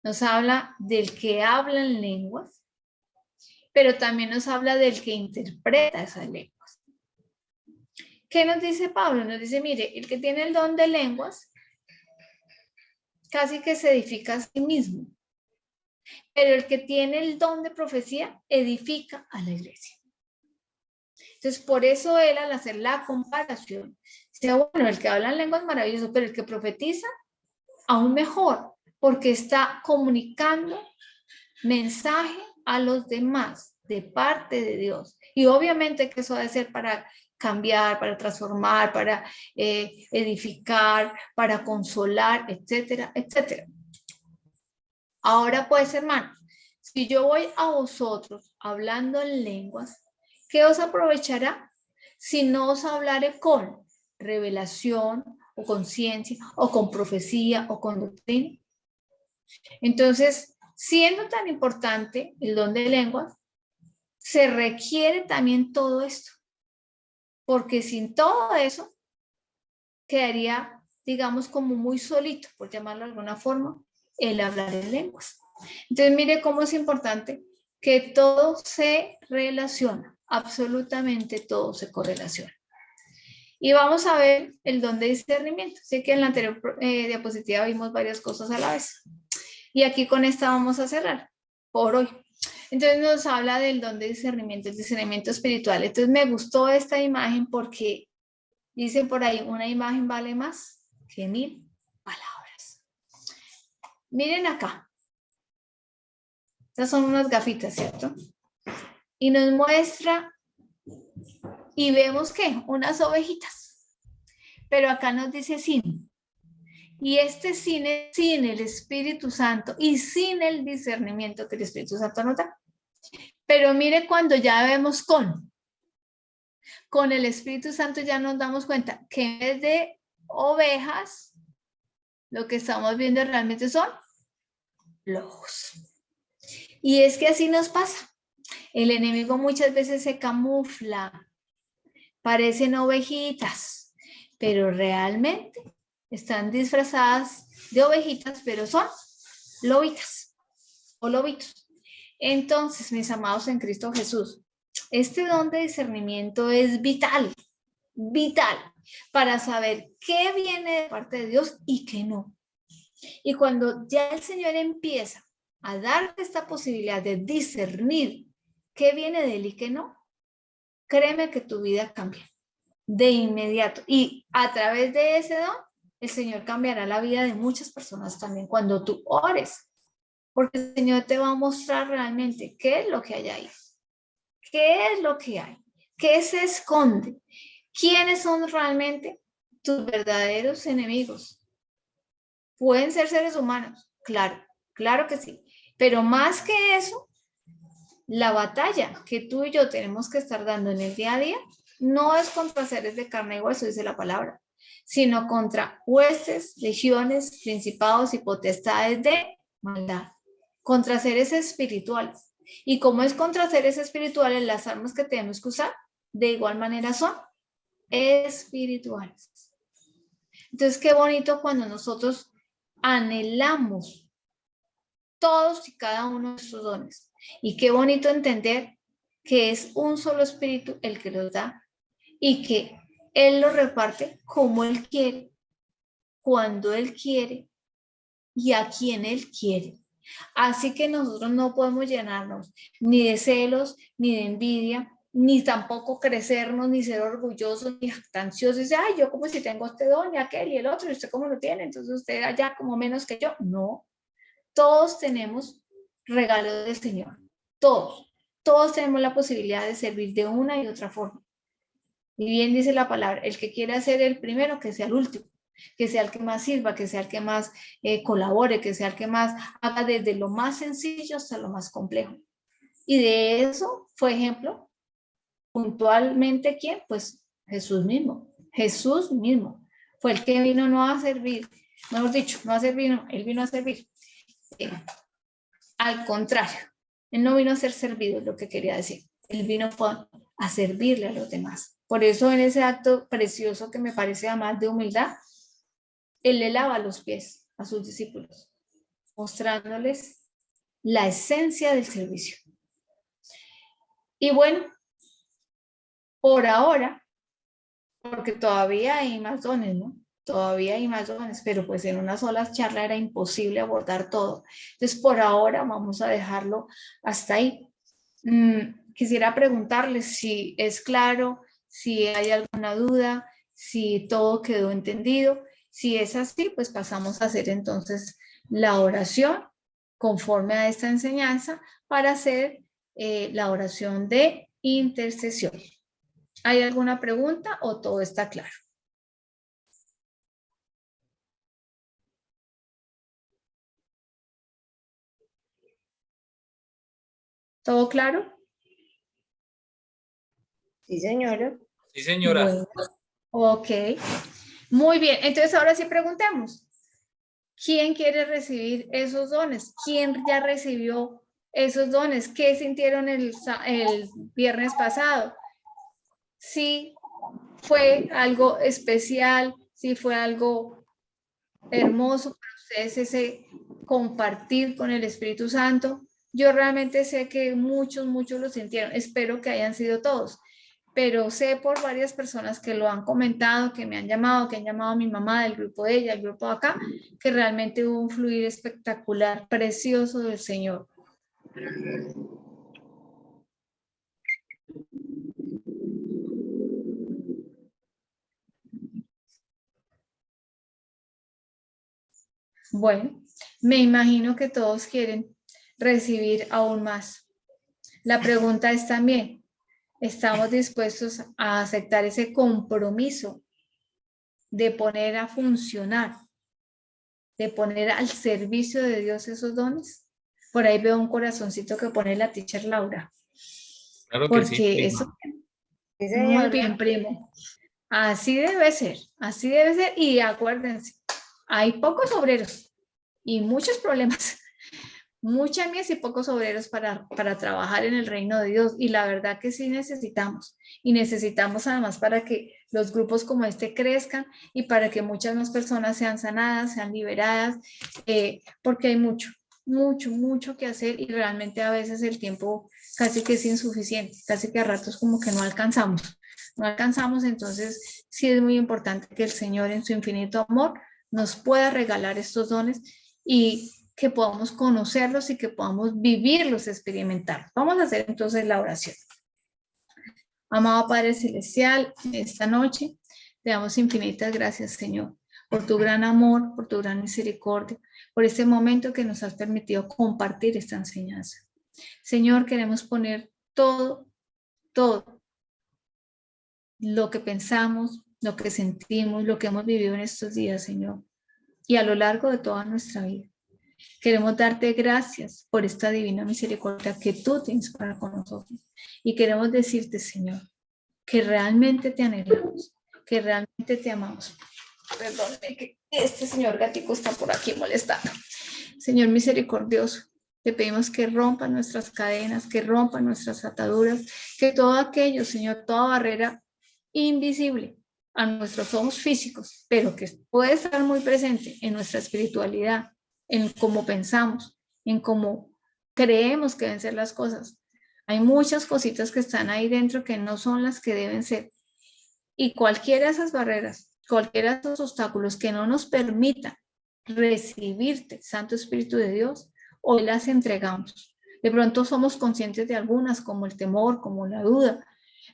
nos habla del que habla en lenguas, pero también nos habla del que interpreta esas lenguas. ¿Qué nos dice Pablo? Nos dice, mire, el que tiene el don de lenguas casi que se edifica a sí mismo, pero el que tiene el don de profecía edifica a la iglesia. Entonces, por eso él, al hacer la comparación, dice, bueno, el que habla en lenguas es maravilloso, pero el que profetiza, aún mejor, porque está comunicando mensaje a los demás de parte de Dios. Y obviamente que eso debe ser para cambiar, para transformar, para edificar, para consolar, etcétera, etcétera. Ahora pues, hermanos, si yo voy a vosotros hablando en lenguas, ¿qué os aprovechará si no os hablaré con revelación o con ciencia o con profecía o con doctrina? Entonces, siendo tan importante el don de lenguas, se requiere también todo esto, porque sin todo eso quedaría, digamos, como muy solito, por llamarlo de alguna forma, el hablar en lenguas. Entonces, mire cómo es importante que todo se relaciona, absolutamente todo se correlaciona. Y vamos a ver el don de discernimiento. Sé que en la anterior diapositiva vimos varias cosas a la vez. Y aquí con esta vamos a cerrar por hoy. Entonces nos habla del don de discernimiento, el discernimiento espiritual. Entonces me gustó esta imagen porque dicen por ahí, una imagen vale más que 1000 palabras. Miren acá. Estas son unas gafitas, ¿cierto? Y nos muestra y vemos que unas ovejitas. Pero acá nos dice sin. Y este sin el Espíritu Santo y sin el discernimiento que el Espíritu Santo nos da. Pero mire cuando ya vemos con el Espíritu Santo ya nos damos cuenta que en vez de ovejas, lo que estamos viendo realmente son lobos. Y es que así nos pasa. El enemigo muchas veces se camufla, parecen ovejitas, pero realmente están disfrazadas de ovejitas, pero son lobitas o lobitos. Entonces, mis amados en Cristo Jesús, este don de discernimiento es vital, vital, para saber qué viene de parte de Dios y qué no. Y cuando ya el Señor empieza a darte esta posibilidad de discernir qué viene de él y qué no, créeme que tu vida cambia de inmediato. Y a través de ese don, el Señor cambiará la vida de muchas personas también cuando tú ores. Porque el Señor te va a mostrar realmente qué es lo que hay ahí. ¿Qué es lo que hay? ¿Qué se esconde? ¿Quiénes son realmente tus verdaderos enemigos? ¿Pueden ser seres humanos? Claro, claro que sí. Pero más que eso, la batalla que tú y yo tenemos que estar dando en el día a día no es contra seres de carne y hueso, dice la palabra, sino contra huestes, legiones, principados y potestades de maldad, contra seres espirituales. Y como es contra seres espirituales, las armas que tenemos que usar, de igual manera son espirituales. Entonces, qué bonito cuando nosotros anhelamos todos y cada uno de estos dones. Y qué bonito entender que es un solo espíritu el que los da y que Él los reparte como Él quiere, cuando Él quiere y a quien Él quiere. Así que nosotros no podemos llenarnos ni de celos, ni de envidia, ni tampoco crecernos, ni ser orgullosos, ni jactanciosos. Y decir, ay, yo como si tengo este don y aquel y el otro, y usted cómo lo tiene, entonces usted allá como menos que yo. No, todos tenemos regalo del Señor, todos. Todos tenemos la posibilidad de servir de una y otra forma. Y bien dice la palabra, el que quiera ser el primero, que sea el último, que sea el que más sirva, que sea el que más colabore, que sea el que más haga desde lo más sencillo hasta lo más complejo. Y de eso fue ejemplo, puntualmente, ¿quién? Pues Jesús mismo. Jesús mismo fue el que vino no a servir, mejor dicho, no a servir, no, él vino a servir. Al contrario, él no vino a ser servido, es lo que quería decir. Él vino a servirle a los demás. Por eso en ese acto precioso que me parece además de humildad, él le lava los pies a sus discípulos, mostrándoles la esencia del servicio. Y bueno, por ahora, porque todavía hay más dones, ¿no? Todavía hay más dones, pero pues en una sola charla era imposible abordar todo. Entonces, por ahora vamos a dejarlo hasta ahí. Quisiera preguntarles si es claro, si hay alguna duda, si todo quedó entendido. Si es así, pues pasamos a hacer entonces la oración conforme a esta enseñanza para hacer la oración de intercesión. ¿Hay alguna pregunta o todo está claro? ¿Todo claro? Sí, señora. Sí, señora. Bueno, ok. Muy bien, entonces ahora sí preguntemos. ¿Quién quiere recibir esos dones? ¿Quién ya recibió esos dones? ¿Qué sintieron el viernes pasado? Sí, fue algo especial, sí fue algo hermoso para ustedes ese compartir con el Espíritu Santo. Yo realmente sé que muchos lo sintieron. Espero que hayan sido todos, pero sé por varias personas que lo han comentado, que me han llamado, que han llamado a mi mamá del grupo de ella, el grupo de acá, que realmente hubo un fluir espectacular, precioso del Señor. Bueno, me imagino que todos quieren recibir aún más. La pregunta es también, ¿estamos dispuestos a aceptar ese compromiso de poner a funcionar, de poner al servicio de Dios esos dones? Por ahí veo un corazoncito que pone la teacher Laura. Claro que sí, Porque prima. eso, Sí, muy señora. bien, primo. Así debe ser, así debe ser. Y acuérdense, hay pocos obreros y muchos problemas. Mucha mies y pocos obreros para trabajar en el reino de Dios. Y la verdad que sí necesitamos. Y necesitamos además para que los grupos como este crezcan y para que muchas más personas sean sanadas, sean liberadas, porque hay mucho que hacer y realmente a veces el tiempo casi que es insuficiente, casi que a ratos como que no alcanzamos. No alcanzamos, entonces sí es muy importante que el Señor en su infinito amor nos pueda regalar estos dones y que podamos conocerlos y que podamos vivirlos, experimentar. Vamos a hacer entonces la oración. Amado Padre Celestial, esta noche te damos infinitas gracias, Señor, por tu gran amor, por tu gran misericordia, por este momento que nos has permitido compartir esta enseñanza. Señor, queremos poner todo lo que pensamos, lo que sentimos, lo que hemos vivido en estos días, Señor, y a lo largo de toda nuestra vida. Queremos darte gracias por esta divina misericordia que tú tienes para con nosotros. Y queremos decirte, Señor, que realmente te anhelamos, que realmente te amamos. Perdóname que este señor gatico está por aquí molestando. Señor misericordioso, te pedimos que rompan nuestras cadenas, que rompan nuestras ataduras, que todo aquello, Señor, toda barrera invisible a nuestros ojos físicos, pero que puede estar muy presente en nuestra espiritualidad, en cómo pensamos, en cómo creemos que deben ser las cosas. Hay muchas cositas que están ahí dentro que no son las que deben ser. Y cualquiera de esas barreras, cualquiera de esos obstáculos que no nos permitan recibirte, Santo Espíritu de Dios, hoy las entregamos. De pronto somos conscientes de algunas, como el temor, como la duda,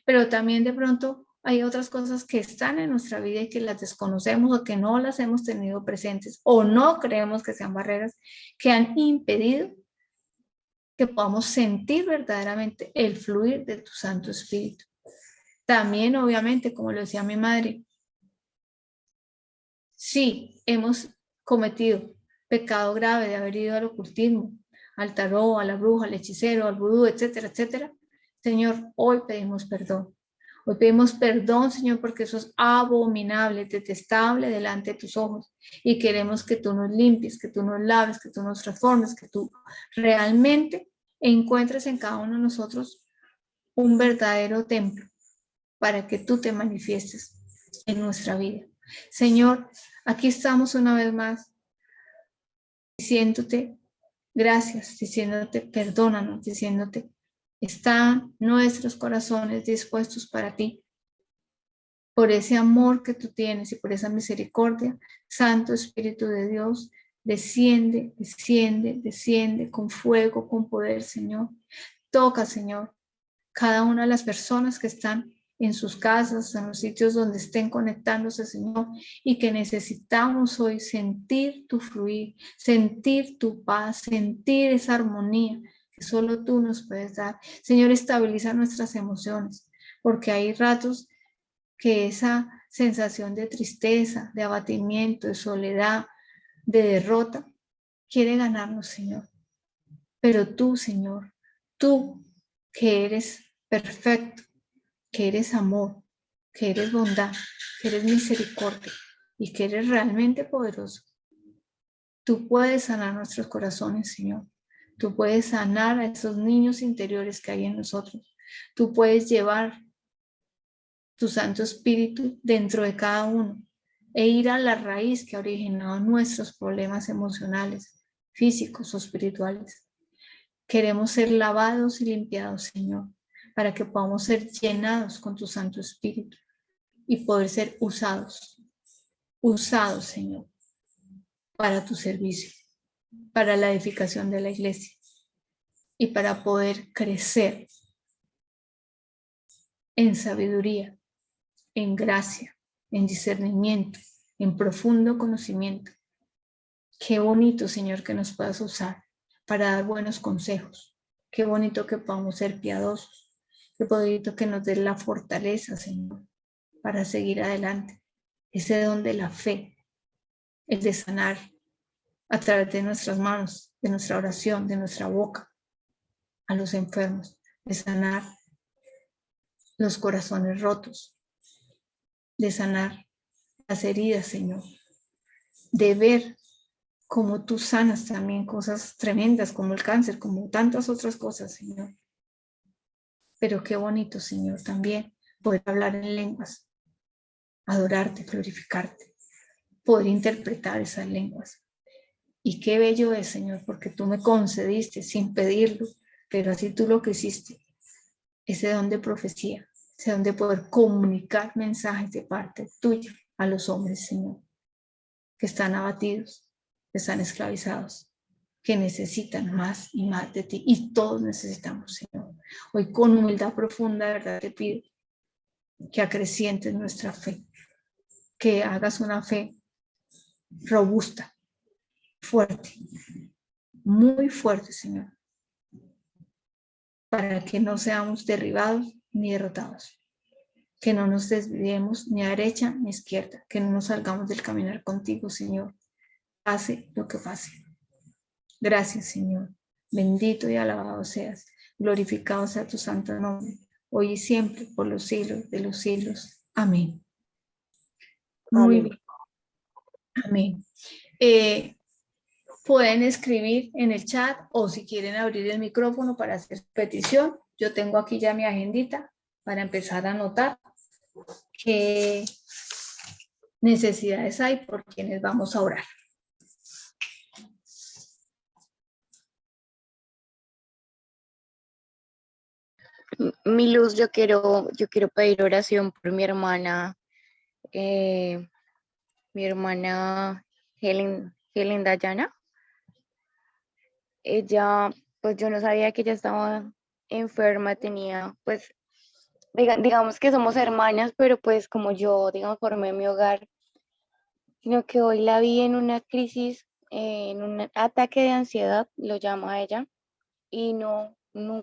pero también de pronto hay otras cosas que están en nuestra vida y que las desconocemos o que no las hemos tenido presentes o no creemos que sean barreras que han impedido que podamos sentir verdaderamente el fluir de tu Santo Espíritu. También, obviamente, como lo decía mi madre, sí, hemos cometido pecado grave de haber ido al ocultismo, al tarot, a la bruja, al hechicero, al vudú, etcétera, etcétera. Señor, hoy pedimos perdón. Hoy pedimos perdón, Señor, porque eso es abominable, detestable delante de tus ojos. Y queremos que tú nos limpies, que tú nos laves, que tú nos transformes, que tú realmente encuentres en cada uno de nosotros un verdadero templo para que tú te manifiestes en nuestra vida. Señor, aquí estamos una vez más diciéndote gracias, diciéndote perdónanos, diciéndote están nuestros corazones dispuestos para ti. Por ese amor que tú tienes y por esa misericordia, Santo Espíritu de Dios, desciende, desciende, desciende con fuego, con poder, Señor. Toca, Señor, cada una de las personas que están en sus casas, en los sitios donde estén conectándose, Señor, y que necesitamos hoy sentir tu fluir, sentir tu paz, sentir esa armonía que solo tú nos puedes dar. Señor, estabiliza nuestras emociones, porque hay ratos que esa sensación de tristeza, de abatimiento, de soledad, de derrota, quiere ganarnos, Señor. Pero tú, Señor, tú que eres perfecto, que eres amor, que eres bondad, que eres misericordia y que eres realmente poderoso, tú puedes sanar nuestros corazones, Señor. Tú puedes sanar a esos niños interiores que hay en nosotros. Tú puedes llevar tu Santo Espíritu dentro de cada uno e ir a la raíz que ha originado nuestros problemas emocionales, físicos o espirituales. Queremos ser lavados y limpiados, Señor, para que podamos ser llenados con tu Santo Espíritu y poder ser usados, Señor, para tu servicio, para la edificación de la iglesia y para poder crecer en sabiduría, en gracia, en discernimiento, en profundo conocimiento. Qué bonito, Señor, que nos puedas usar para dar buenos consejos. Qué bonito que podamos ser piadosos. Qué bonito que nos des la fortaleza, Señor, para seguir adelante. Ese don de la fe, el de sanar a través de nuestras manos, de nuestra oración, de nuestra boca, a los enfermos, de sanar los corazones rotos, de sanar las heridas, Señor, de ver cómo tú sanas también cosas tremendas como el cáncer, como tantas otras cosas, Señor. Pero qué bonito, Señor, también poder hablar en lenguas, adorarte, glorificarte, poder interpretar esas lenguas. Y qué bello es, Señor, porque tú me concediste sin pedirlo, pero así tú lo quisiste, ese don de profecía, ese don de poder comunicar mensajes de parte tuya a los hombres, Señor, que están abatidos, que están esclavizados, que necesitan más y más de ti. Y todos necesitamos, Señor. Hoy con humildad profunda, de verdad, te pido que acrecientes nuestra fe, que hagas una fe robusta, fuerte, muy fuerte, Señor, para que no seamos derribados ni derrotados, que no nos desviemos ni a derecha ni a izquierda, que no nos salgamos del caminar contigo, Señor, pase lo que pase. Gracias, Señor. Bendito y alabado seas. Glorificado sea tu santo nombre, hoy y siempre, por los siglos de los siglos. Amén. Muy Amén. bien. Amén. Pueden escribir en el chat o si quieren abrir el micrófono para hacer petición. Yo tengo aquí ya mi agendita para empezar a anotar qué necesidades hay por quienes vamos a orar. Mi Luz, yo quiero pedir oración por mi hermana Helen Dayana. Ella, pues yo no sabía que ella estaba enferma, tenía, pues, digamos que somos hermanas, pero pues como yo, digamos, formé mi hogar, sino que hoy la vi en una crisis, en un ataque de ansiedad, lo llama ella, y no